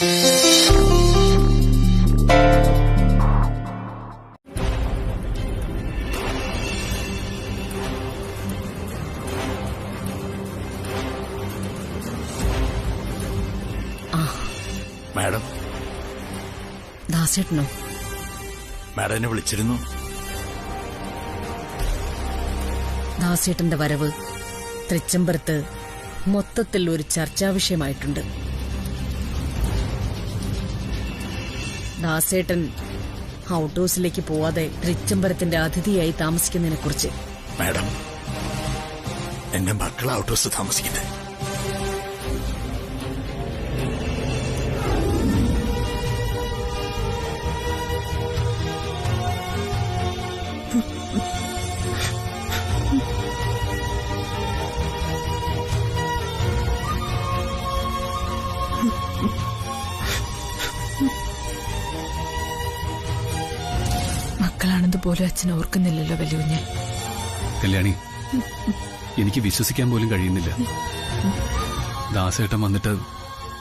Madam. ദാസേട്ടനോ? Madam എന്നെ വിളിച്ചിരുന്നു. ദാസേട്ടന്റെ വരവ് തൃച്ചംബരത്ത് മൊത്തത്തിൽ ഒരു ചർച്ചാ വിഷയമായിട്ടുണ്ട്. ദാസേട്ടൻ ഔട്ട് ഹൌസിലേക്ക് പോവാതെ തൃച്ചംബരത്തിന്റെ അതിഥിയായി താമസിക്കുന്നതിനെ കുറിച്ച്. മാഡം, എന്റെ മക്കൾ ഔട്ട് ഹൌസ് താമസിക്കുന്നത്. മക്കളാണെന്നതുപോലും അച്ഛൻ ഓർക്കുന്നില്ലല്ലോ വലിയ കല്യാണി. എനിക്ക് വിശ്വസിക്കാൻ പോലും കഴിയുന്നില്ല. ദാസേട്ടൻ വന്നിട്ട്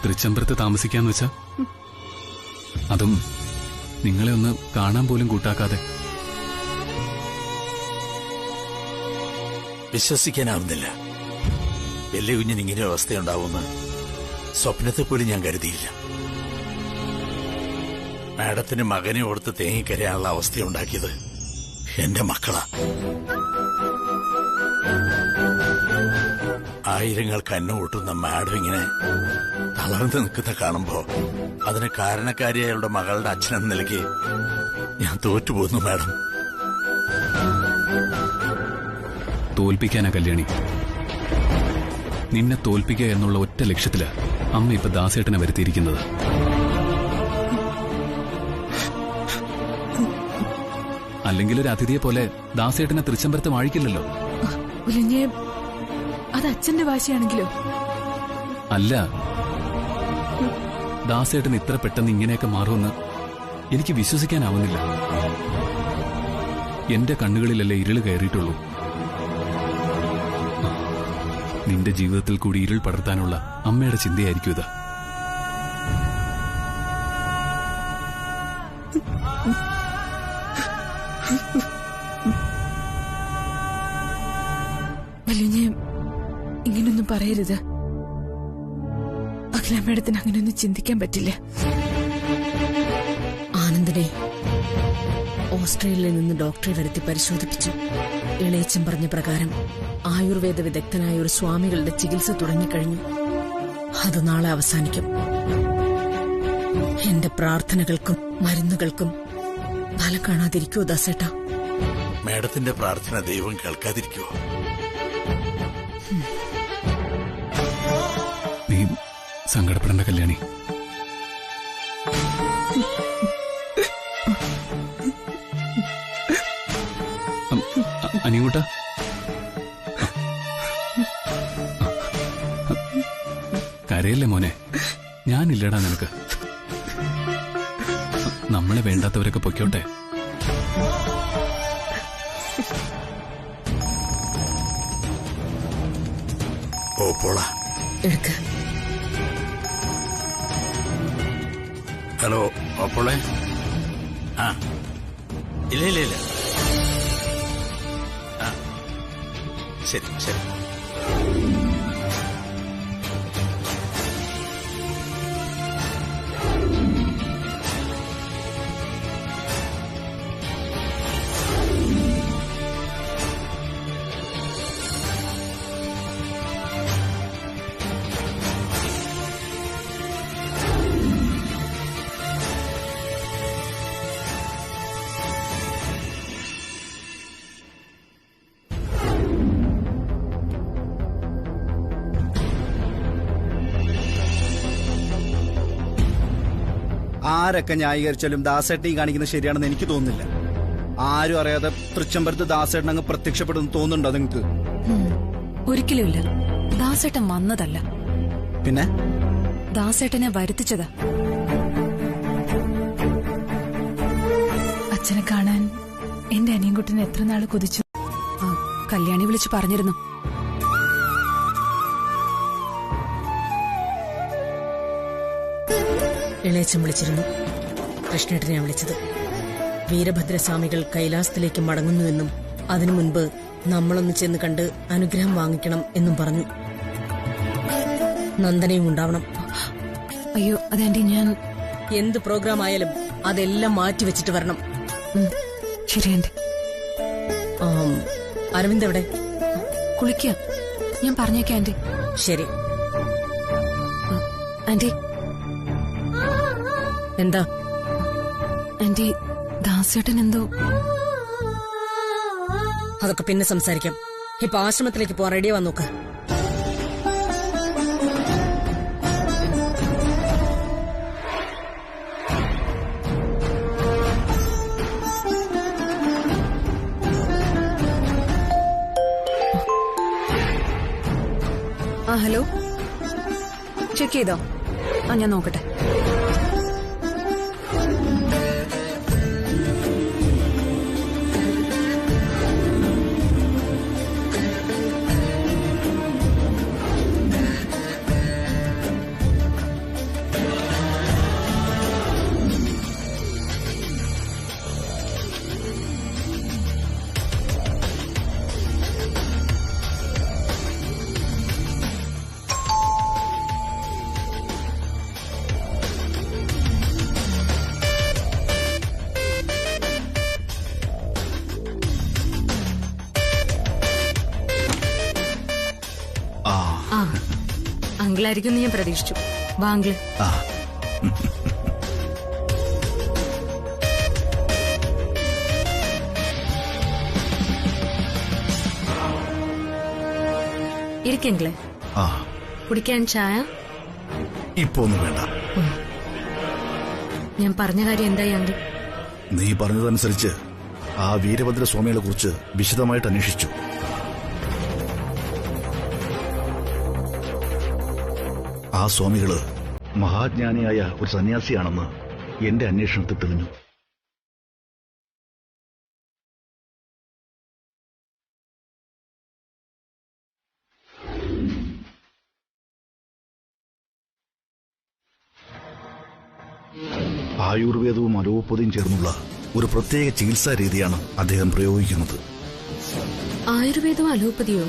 തൃച്ചംബരത്ത് താമസിക്കാന്ന് വെച്ചാ, അതും നിങ്ങളെ ഒന്ന് കാണാൻ പോലും കൂട്ടാക്കാതെ. വിശ്വസിക്കാനാവുന്നില്ല. വലിയ കുഞ്ഞിന് ഇങ്ങനെ അവസ്ഥയുണ്ടാവുമെന്ന് സ്വപ്നത്തെ പോലും ഞാൻ കരുതിയില്ല. മാഡത്തിന് മകനെ ഓർത്ത് തേങ്ങിക്കരയാനുള്ള അവസ്ഥയുണ്ടാക്കിയത് എന്റെ മക്കളാ. ആയിരങ്ങൾക്ക് അന്നം ഊട്ടുന്ന മാഡം ഇങ്ങനെ തളർന്നു നിൽക്കുന്ന കാണുമ്പോ അതിന് കാരണക്കാരിയായുള്ള മകളുടെ അച്ഛനെന്ന നിലയ്ക്ക് ഞാൻ തോറ്റുപോകുന്നു മാഡം. തോൽപ്പിക്കാനാ കല്യാണി. നിന്നെ തോൽപ്പിക്കുക എന്നുള്ള ഒറ്റ ലക്ഷ്യത്തില് അമ്മ ഇപ്പൊ ദാസേട്ടനെ വരുത്തിയിരിക്കുന്നത്. അല്ലെങ്കിൽ ഒരു അതിഥിയെ പോലെ ദാസേട്ടനെ തൃച്ചംബരത്ത് വാഴിക്കില്ലല്ലോ. അത് അച്ഛന്റെ വാശിയാണെങ്കിലോ? അല്ല, ദാസേട്ടൻ ഇത്ര പെട്ടെന്ന് ഇങ്ങനെയൊക്കെ മാറുമെന്ന് എനിക്ക് വിശ്വസിക്കാനാവുന്നില്ല. എന്റെ കണ്ണുകളിലല്ലേ ഇരുള് കയറിയിട്ടുള്ളൂ. നിന്റെ ജീവിതത്തിൽ കൂടി ഇരുൾ പടർത്താനുള്ള അമ്മയുടെ ചിന്തയായിരിക്കും ഇത്. ഇങ്ങനൊന്നും പറയരുത്. അഖിലാമ്മേടത്തിന് അങ്ങനെയൊന്നും ചിന്തിക്കാൻ പറ്റില്ല. ആനന്ദിനെ ഓസ്ട്രേലിയയിൽ നിന്ന് ഡോക്ടറെ വരുത്തി പരിശോധിപ്പിച്ചു. ഇളയച്ചൻ പറഞ്ഞ പ്രകാരം ആയുർവേദ വിദഗ്ധനായ ഒരു സ്വാമികളുടെ ചികിത്സ തുടങ്ങിക്കഴിഞ്ഞു. അത് നാളെ അവസാനിക്കും. എന്റെ പ്രാർത്ഥനകൾക്കും മരുന്നുകൾക്കും ഫലം കാണാതിരിക്കുവോ ദാസേട്ടാ? മാഡത്തിന്റെ പ്രാർത്ഥന ദൈവം കേൾക്കാതിരിക്കുവോ? നീ സങ്കടപ്പെടേണ്ട കല്യാണി. അനിയൂട്ട, കരയല്ലേ മോനെ. ഞാനില്ലടാ നിനക്ക്. നമ്മളെ വേണ്ടാത്തവരൊക്കെ പൊയ്ക്കോട്ടെ. ഓ പോള എടുക്ക. ഹലോ ഓപ്പോളെ. ആ ഇല്ല ഇല്ല ഇല്ല. ആ ശരി ശരി. ആരൊക്കെ ന്യായീകരിച്ചാലും ദാസേട്ടൻ കാണിക്കുന്നത് ശരിയാണെന്ന് എനിക്ക് തോന്നുന്നില്ല. ആരും അറിയാതെ തൃച്ചംബരത്ത് ദാസേട്ടൻ അങ്ങ് പ്രത്യക്ഷപ്പെടുന്നു തോന്നുന്നുണ്ടോ നിങ്ങൾക്ക്? ഒരിക്കലുമില്ല. ദാസേട്ടൻ വന്നതല്ല, പിന്നെ ദാസേട്ടനെ വരുത്തിച്ചതാ. അച്ഛനെ കാണാൻ എന്റെ അനിയൻകുട്ടനെ എത്ര നാള് കൊതിച്ചു. കല്യാണി വിളിച്ചു പറഞ്ഞിരുന്നു. ഇളയച്ചൻ വിളിച്ചിരുന്നു. കൃഷ്ണേട്ടനെയാ വിളിച്ചത്. വീരഭദ്രസ്വാമികൾ കൈലാസത്തിലേക്ക് മടങ്ങുന്നുവെന്നും അതിനു മുൻപ് നമ്മളൊന്ന് ചെന്ന് കണ്ട് അനുഗ്രഹം വാങ്ങിക്കണം എന്നും പറഞ്ഞു. നന്ദനയും ഉണ്ടാവണം. അയ്യോ അതാന്റി, ഞാൻ എന്ത് പ്രോഗ്രാം ആയാലും അതെല്ലാം മാറ്റിവെച്ചിട്ട് വരണം. ശരി ആന്റി. അരവിന്ദ് എവിടെ? കുളിക്കുക. ഞാൻ പറഞ്ഞേക്കാം ആന്റി. ശരി. ആന്റി. എന്താ ആന്റി, ദാസേട്ടൻ എന്തോ. അതൊക്കെ പിന്നെ സംസാരിക്കാം. ഇപ്പൊ ആശ്രമത്തിലേക്ക് പോവാൻ റെഡി ആവാൻ നോക്ക്. ഹലോ, ചെക്ക് ചെയ്തോ? ഞാൻ നോക്കട്ടെ. അങ്കിളായിരിക്കും ഞാൻ പ്രതീക്ഷിച്ചു. വാങ്കിള്. ഇരിക്കെങ്കിലേ. കുടിക്കാൻ ചായ? ഇപ്പൊ ഒന്നും വേണ്ട. ഞാൻ പറഞ്ഞ കാര്യം എന്തായി അങ്കിൾ? നീ പറഞ്ഞതനുസരിച്ച് ആ വീരഭദ്രസ്വാമികളെ കുറിച്ച് വിശദമായിട്ട് അന്വേഷിച്ചു. ആ സ്വാമികള് മഹാജ്ഞാനിയായ ഒരു സന്യാസിയാണെന്ന് എന്റെ അന്വേഷണത്തിൽ തെളിഞ്ഞു. ആയുർവേദവും അലോപ്പതിയും ചേർന്നുള്ള ഒരു പ്രത്യേക ചികിത്സാ രീതിയാണ് അദ്ദേഹം പ്രയോഗിക്കുന്നത്. ആയുർവേദവും അലോപ്പതിയോ?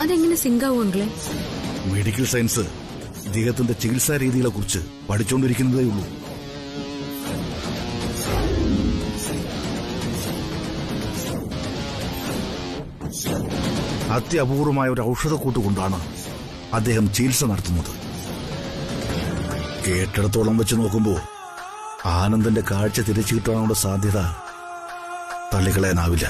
അതെങ്ങനെ സിങ്കാവും അങ്കിളെ? മെഡിക്കൽ സയൻസ് ഇദ്ദേഹത്തിന്റെ ചികിത്സാ രീതികളെ കുറിച്ച് പഠിച്ചുകൊണ്ടിരിക്കുന്നതേ ഉള്ളൂ. അത്യപൂർവമായ ഒരു ഔഷധക്കൂട്ട് കൊണ്ടാണ് അദ്ദേഹം ചികിത്സ നടത്തുന്നത്. കേട്ടിടത്തോളം വെച്ച് നോക്കുമ്പോൾ ആനന്ദന്റെ കാഴ്ച തിരിച്ചു കിട്ടാനുള്ള സാധ്യത തള്ളിക്കളയാനാവില്ല.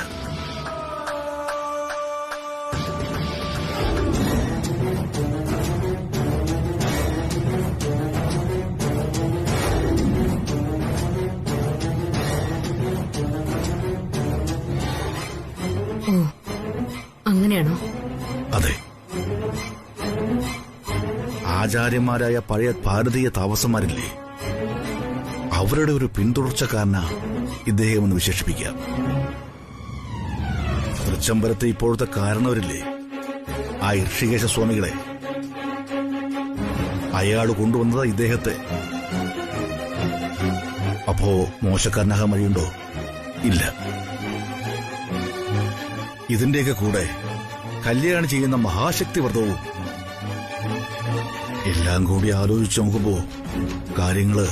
അങ്ങനെയാണോ? അതെ. ആചാര്യന്മാരായ പഴയ ഭാരതീയ താമസന്മാരില്ലേ, അവരുടെ ഒരു പിന്തുടർച്ചക്കാരനാ ഇദ്ദേഹം എന്ന് വിശേഷിപ്പിക്കാം. തൃച്ചംബരത്തെ ഇപ്പോഴത്തെ കാരണവരില്ലേ, ആ ഋഷികേശ സ്വാമികളെ, അയാൾ കൊണ്ടുവന്നത് ഇദ്ദേഹത്തെ. അപ്പോ മോശക്കാരനാകാൻ വഴിയുണ്ടോ? ഇല്ല. ഇതിന്റെയൊക്കെ കൂടെ കല്യാണം ചെയ്യുന്ന മഹാശക്തി വ്രതവും എല്ലാം കൂടി ആലോചിച്ച് നോക്കുമ്പോ കാര്യങ്ങള്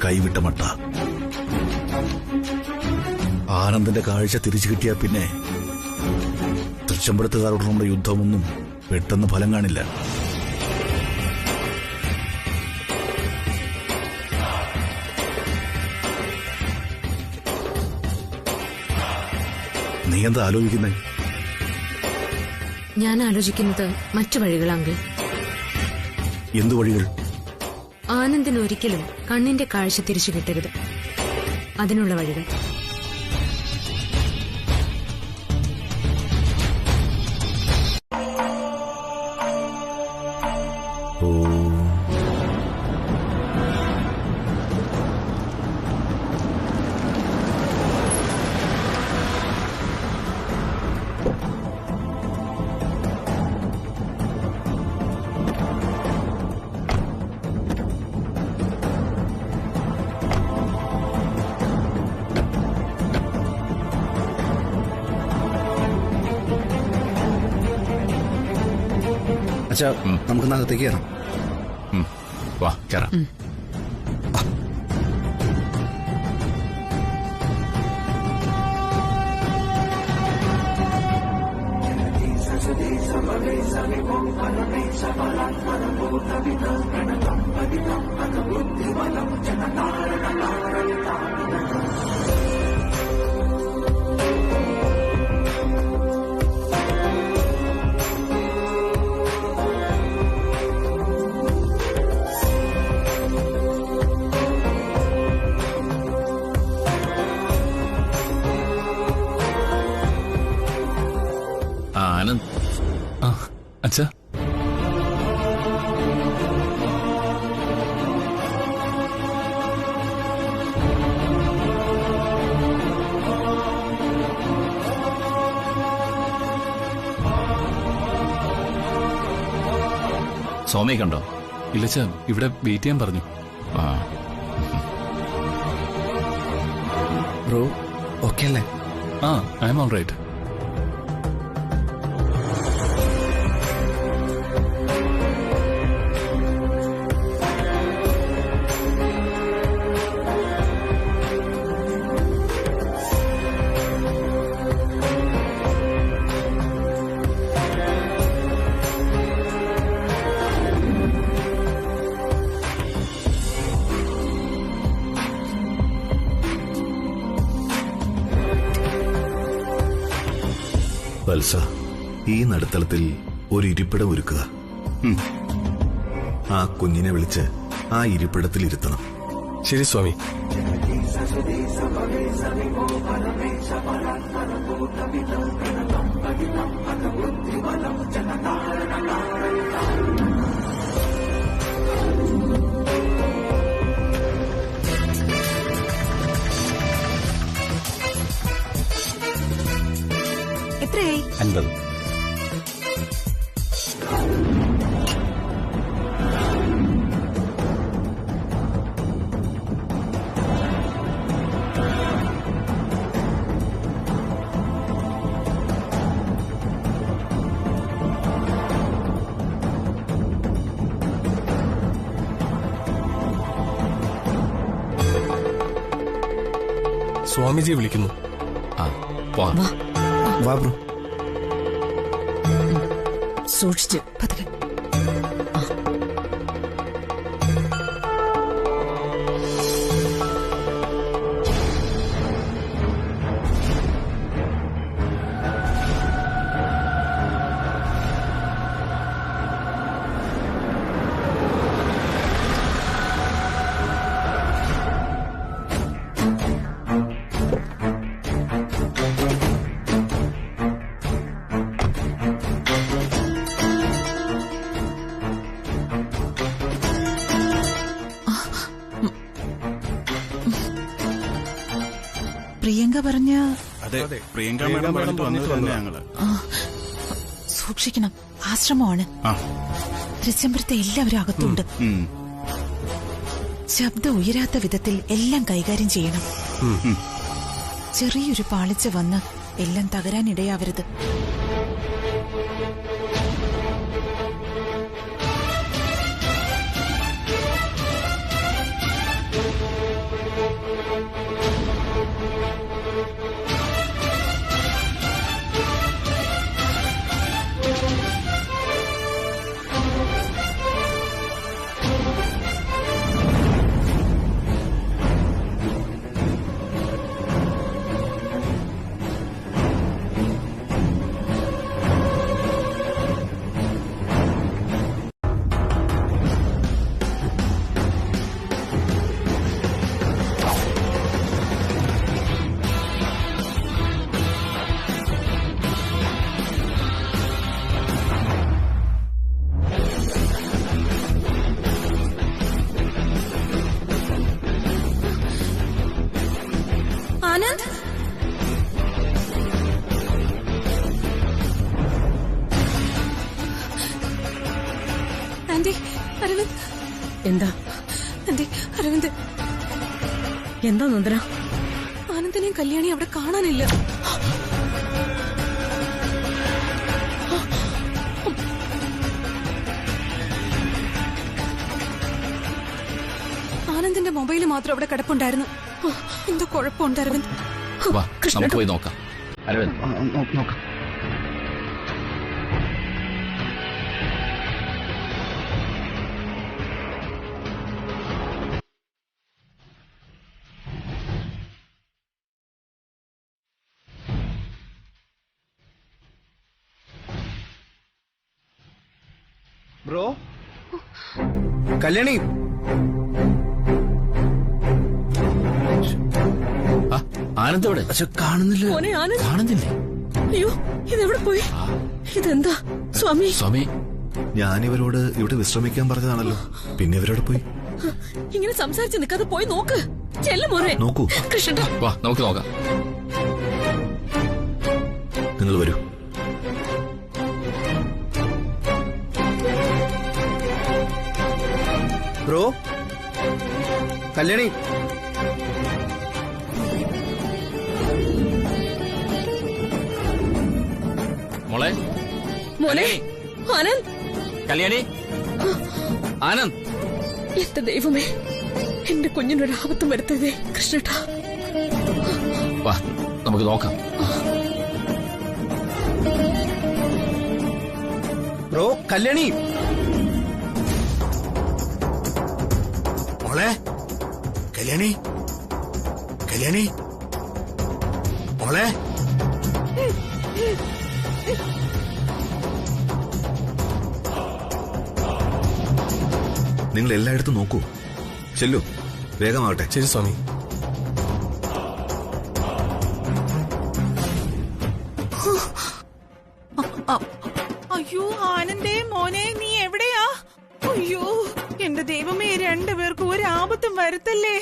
കൈവിട്ട മട്ട. ആനന്ദന്റെ കാഴ്ച തിരിച്ചു കിട്ടിയാൽ പിന്നെ തൃച്ചംബരത്തുകാരോടുള്ള യുദ്ധമൊന്നും പെട്ടെന്ന് ഫലം കാണില്ല. നീ എന്താ ആലോചിക്കുന്നേ? ഞാൻ ആലോചിക്കുന്നത് മറ്റു വഴികളാങ്കിൽ. എന്തു വഴികൾ? ആനന്ദിന് ഒരിക്കലും കണ്ണിന്റെ കാഴ്ച തിരിച്ചു കിട്ടരുത്. അതിനുള്ള വഴികൾ. അച്ഛാ നമുക്ക് നഗത്തേക്ക് കയറാം. വാ കയറാം. ആനന്ദ്, ആ അച്ഛാ. സോമയെ കണ്ടോ? ഇല്ലച്ചാ, ഇവിടെ വെയിറ്റ് ചെയ്യാൻ പറഞ്ഞു. ആ, ബ്രോ ഓക്കെ അല്ലേ? ആ, ഐ എം ഓൾ റൈറ്റ്. വത്സ, ഈ നടുത്തളത്തിൽ ഒരു ഇരിപ്പിടം ഒരുക്കുക. ആ കുഞ്ഞിനെ വിളിച്ച് ആ ഇരിപ്പിടത്തിൽ ഇരുത്തണം. ശരി സ്വാമി. എത്രയായി? 50. സ്വാമിജി വിളിക്കുന്നു. ആ പോകാം. വാ ബ്രോ. സൂക്ഷിച്ച്. പതുക്കെ. പ്രിയങ്ക പറഞ്ഞ അതെ, പ്രിയങ്ക മാഡം പറഞ്ഞിട്ട് വന്നത് ഞങ്ങള്. സൂക്ഷിക്കണം, ആശ്രമമാണ്. തൃച്ചംബരത്തെ എല്ലാവരും അകത്തുണ്ട്. ശബ്ദം ഉയരാത്ത വിധത്തിൽ എല്ലാം കൈകാര്യം ചെയ്യണം. ചെറിയൊരു പാളിച്ച വന്ന് എല്ലാം തകരാനിടയാവരുത്. ആനന്ദ്, ആന്റി, അരവിന്ദ്. എന്താ ആന്റി, അരവിന്ദ്. എന്താ നന്ദന? ആനന്ദിനെയും കല്യാണി അവിടെ കാണാനില്ല. ആനന്ദിന്റെ മൊബൈൽ മാത്രം അവിടെ കിടപ്പുണ്ടായിരുന്നു. എന്തോ കുഴപ്പമുണ്ട് അരവിന്ദ്. വാ നമുക്ക് പോയി നോക്കാം. അരവിന്ദ് നോക്കാം. ബ്രോ, കല്യാണി. ആനന്ദ് എവിടെ? കാണുന്നില്ല. മോനെ ആനന്ദ്, കാണുന്നില്ലേ? അയ്യോ ഇതെവിടെ പോയി? ഇതെന്താ സ്വാമി? സ്വാമി, ഞാനിവരോട് ഇവിടെ വിശ്രമിക്കാൻ പറഞ്ഞതാണല്ലോ, പിന്നെ ഇവരോട് പോയി. ഇങ്ങനെ സംസാരിച്ച് നിൽക്കാതെ പോയി നോക്ക്. ചെല്ലു മോനെ. നോക്കൂ. കൃഷ്ണേട്ടാ വാ നമുക്ക് നോക്കാം. നിങ്ങൾ വരൂ. ബ്രോ, കല്യാണി. മോളെ. മോനെ ആനന്ദ്. കല്യാണി. ആനന്ദ്. എന്റെ ദൈവമേ, എന്റെ കുഞ്ഞിനൊരു ആപത്തും വരുത്തതേ കൃഷ്ണേട്ടാ. വാ നമുക്ക് നോക്കാം. ബ്രോ, കല്യാണി. മോളെ, കല്യാണി, കല്യാണി, മോളെ. നിങ്ങൾ എല്ലായിടത്തും നോക്കൂ. ചെല്ലു, വേഗമാവട്ടെ. ശരി സ്വാമി. അയ്യോ ആനന്ദേ, മോനെ നീ എവിടെയാ? അയ്യോ എന്റെ ദൈവമേ, രണ്ടുപേർക്കും ഒരു ആപത്തും വരുത്തല്ലേ.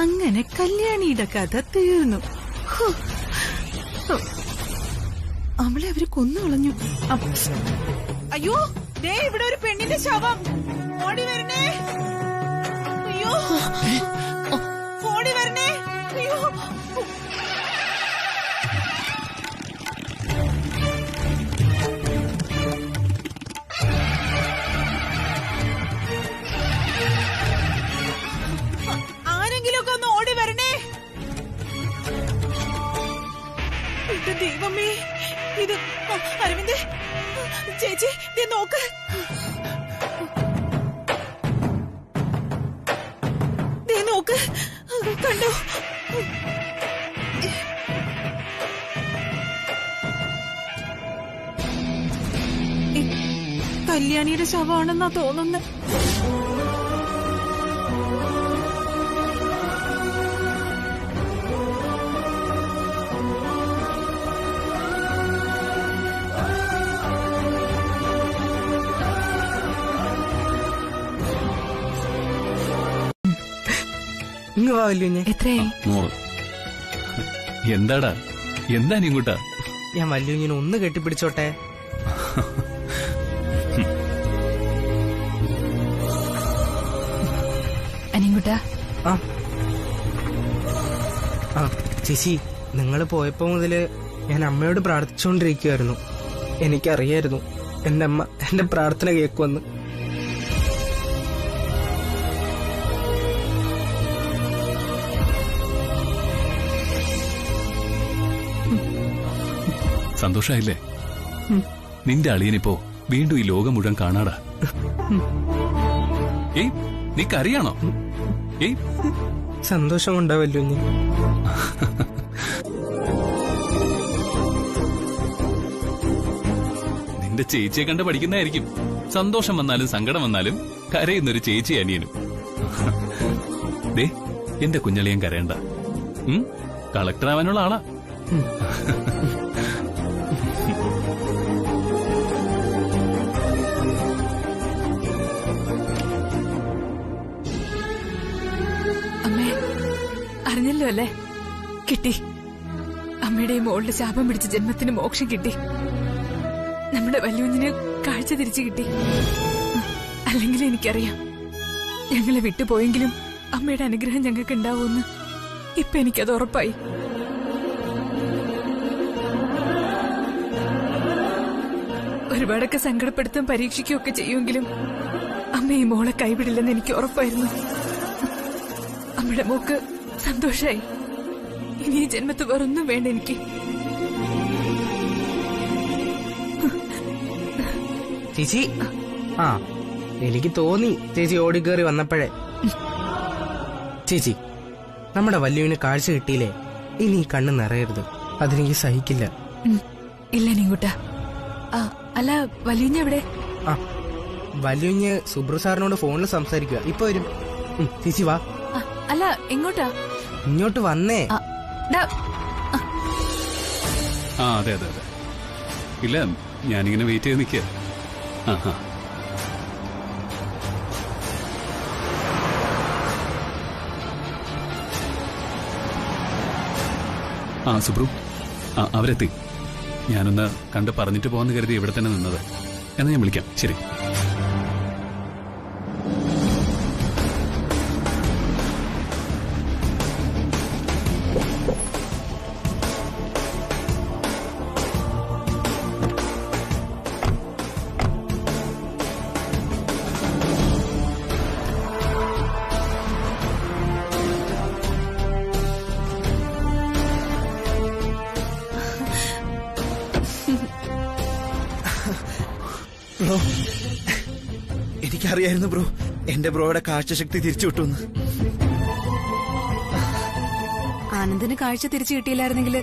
അങ്ങനെ കല്യാണിയുടെ കഥ തീർന്നു. അവളെ അവര് കൊന്നുകളഞ്ഞു. അയ്യോ, ദേ ഇവിടെ ഒരു പെണ്ണിന്റെ ശവം. ഓടി വരണേ. അയ്യോ, ഓടി വരണേ. അയ്യോ, ആരെങ്കിലുമൊക്കെ ഒന്ന് ഓടി വരണേ. എന്റെ ദൈവമേ, ഇത് അരവിന്ദ് ചേച്ചി ദേ നോക്ക്. ദേ നോക്ക്, കണ്ടോ? കല്യാണിയുടെ ശവമാണെന്നാ തോന്നുന്നത്. എത്രയായി? 100. എന്താടാ, എന്താ നീ ഇങ്ങോട്ടാ? ഞാൻ വല്യുഞ്ഞിനെ ഒന്ന് കെട്ടിപ്പിടിച്ചോട്ടെ. അനിയൻകുട്ടാ. ചേച്ചി, നിങ്ങൾ പോയപ്പോ മുതല് ഞാൻ അമ്മയോട് പ്രാർത്ഥിച്ചുകൊണ്ടിരിക്കുവായിരുന്നു. എനിക്കറിയായിരുന്നു എന്റെ അമ്മ എന്റെ പ്രാർത്ഥന കേൾക്കുമെന്ന്. സന്തോഷായില്ലേ? നിന്റെ അളിയനിപ്പോ വീണ്ടും ഈ ലോകം മുഴുവൻ കാണാടാ. ഏയ്, നീ കരയാണോ? ഏയ്, സന്തോഷം കൊണ്ടാ വല്യുഞ്ഞി. നിന്റെ ചേച്ചിയെ കണ്ട് പഠിക്കുന്നതായിരിക്കും. സന്തോഷം വന്നാലും സങ്കടം വന്നാലും കരയുന്നൊരു ചേച്ചി അനിയനും. ദേ, എന്റെ കുഞ്ഞളിയൻ കരയണ്ട. കളക്ടർ ആവാനുള്ള ആളാ. അമ്മേ, അറിഞ്ഞല്ലോ അല്ലേ? കിട്ടി. അമ്മയുടെ മോളുടെ ശാപം പിടിച്ച ജന്മത്തിന് മോക്ഷം കിട്ടി. നമ്മുടെ വല്യുഞ്ഞിന് കാഴ്ച തിരിച്ചു കിട്ടി. അല്ലെങ്കിൽ എനിക്കറിയാം, ഞങ്ങളെ വിട്ടുപോയെങ്കിലും അമ്മയുടെ അനുഗ്രഹം ഞങ്ങൾക്ക് ഉണ്ടാവുമെന്ന്. ഇപ്പൊ എനിക്കത് ഉറപ്പായി. ഒരുപാടൊക്കെ സങ്കടപ്പെടുത്താൻ പരീക്ഷിക്കുകയൊക്കെ ചെയ്യുമെങ്കിലും അമ്മ ഈ മോളെ കൈവിടില്ലെന്ന് എനിക്ക് ഉറപ്പായിരുന്നു. അമ്മയുടെ മോക്ക് സന്തോഷായി. ഇനി ഈ ജന്മത്ത് വേറൊന്നും വേണ്ട എനിക്ക്. ചേച്ചി, ആ എനിക്ക് തോന്നി ചേച്ചി ഓടിക്കേറി വന്നപ്പോഴേ. ചേച്ചി, നമ്മുടെ വല്യുവിന് കാഴ്ച കിട്ടിയില്ലേ, ഇനി ഈ കണ്ണ് നിറയരുത്. അതെനിക്ക് സഹിക്കില്ല. ഇല്ല നീങ്കുട്ട. അല്ല, വല്യുഞ്ഞ എവിടെ? ആ, വല്യുഞ്ഞ് സുബ്രു സാറിനോട് ഫോണിൽ സംസാരിക്കുക. ഇപ്പൊ വരും. ചേച്ചി വാ. അല്ല, എങ്ങോട്ടാ? ഇങ്ങോട്ട് വന്നേ. ആ അതെ അതെ അതെ. ഇല്ല, ഞാനിങ്ങനെ വെയിറ്റ് ചെയ്ത് നിൽക്കുക. ആ സുബ്രു, അവരെത്തി. ഞാനൊന്ന് കണ്ട് പറഞ്ഞിട്ട് പോകാന്ന് കരുതി ഇവിടെ തന്നെ നിന്നത്. എന്നാ ഞാൻ വിളിക്കാം. ശരി. ബ്രോ, എനിക്കറിയായിരുന്നു ബ്രോ, എന്റെ ബ്രോയുടെ കാഴ്ചശക്തി തിരിച്ചു കിട്ടുമെന്ന്. ആനന്ദിന് കാഴ്ച തിരിച്ചു കിട്ടിയില്ലായിരുന്നെങ്കിൽ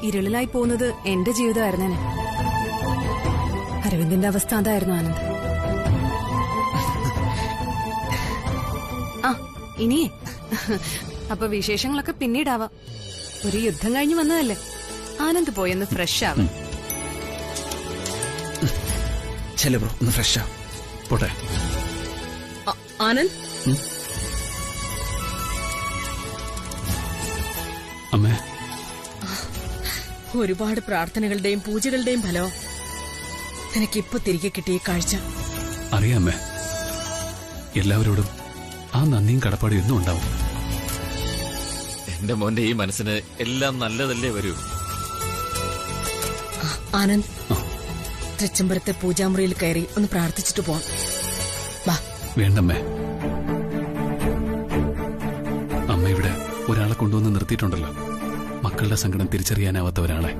ഇരുളിലായി പോകുന്നത് എന്റെ ജീവിതമായിരുന്നേനെ. അരവിന്ദിന്റെ അവസ്ഥ അതായിരുന്നു ആനന്ദ്. ആ ഇനിയേ, അപ്പൊ വിശേഷങ്ങളൊക്കെ പിന്നീടാവാം. ഒരു യുദ്ധം കഴിഞ്ഞു വന്നതല്ലേ, ആനന്ദ് പോയെന്ന് ഫ്രഷ് ആവാം. ചെല ബ്രോ, ഒന്ന് ഫ്രഷ് ആവും. പോട്ടെ. ആനന്ദ്, അമ്മേ, ഒരുപാട് പ്രാർത്ഥനകളുടെയും പൂജകളുടെയും ഫലം നിനക്കിപ്പോ തിരികെ കിട്ടിയ കാഴ്ച. അറിയാമേ, എല്ലാവരോടും ആ നന്ദിയും കടപ്പാടും എന്നും ഉണ്ടാവും. എന്റെ മോന്റെ ഈ മനസ്സിന് എല്ലാം നല്ലതല്ലേ വരൂ. ആനന്ദ്, തൃച്ചംബരത്തെ പൂജാമുറിയിൽ കയറി ഒന്ന് പ്രാർത്ഥിച്ചിട്ട് പോവാം. വാ. വേണ്ടമ്മേ, അമ്മ ഇവിടെ ഒരാളെ കൊണ്ടുവന്ന് നിർത്തിയിട്ടുണ്ടല്ലോ, മക്കളുടെ സങ്കടം തിരിച്ചറിയാനാവാത്ത ഒരാളെ.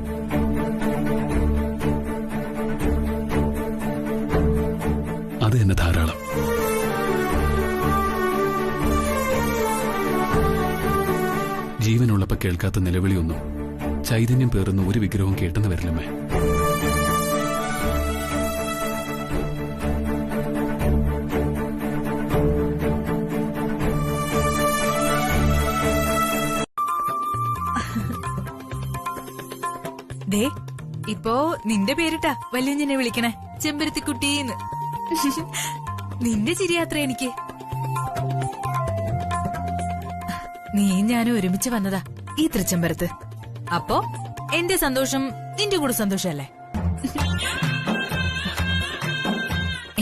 അത് തന്നെ ധാരാളം. ജീവനുള്ളപ്പോ കേൾക്കാത്ത നിലവിളിയൊന്നും ചൈതന്യം പേറുന്ന ഒരു വിഗ്രഹവും കേട്ടെന്ന് വരില്ലമ്മേ. ഇപ്പോ നിന്റെ പേരിട്ടാ വല്യുഞ്ഞിനെ വിളിക്കണേ, ചെമ്പരത്തിക്കുട്ടീന്ന്. നിന്റെ ചിരിയാത്ര എനിക്ക്. നീ ഞാനും ഒരുമിച്ച് വന്നതാ ഈ തൃച്ചംബരത്ത്. അപ്പോ എന്റെ സന്തോഷം നിന്റെ കൂടെ സന്തോഷല്ലേ?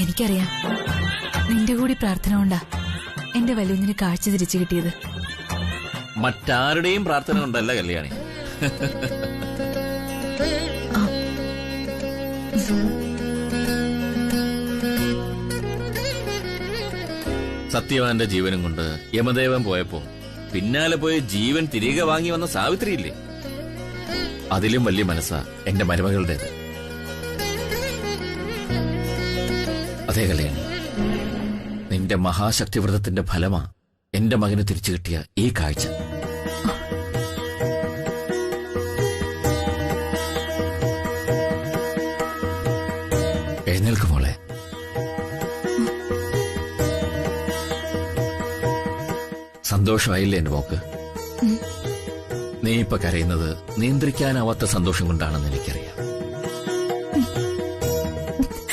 എനിക്കറിയാം, നിന്റെ കൂടി പ്രാർത്ഥന കൊണ്ടാ എന്റെ വല്യുഞ്ഞിന് കാഴ്ച തിരിച്ചു കിട്ടിയത്. മറ്റാരുടെയും പ്രാർത്ഥന കൊണ്ടല്ല കല്യാണി. സത്യവാന്റെ ജീവനും കൊണ്ട് യമദേവൻ പോയപ്പോ പിന്നാലെ പോയി ജീവൻ തിരികെ വാങ്ങി വന്ന സാവിത്രിയില്ലേ, അതിലും വലിയ മനസ്സാ എന്റെ മരുമകളുടേത്. അതേ കല്യാണി, നിന്റെ മഹാശക്തിവ്രതത്തിന്റെ ഫലമാ എന്റെ മകന് തിരിച്ചു കിട്ടിയ ഈ കാഴ്ച. എഴുന്നേൽക്ക് മോളെ. സന്തോഷമായില്ലേ എന്റെ മോക്ക്? നീ ഇപ്പൊ കരയുന്നത് നിയന്ത്രിക്കാനാവാത്ത സന്തോഷം കൊണ്ടാണെന്ന് എനിക്കറിയാം.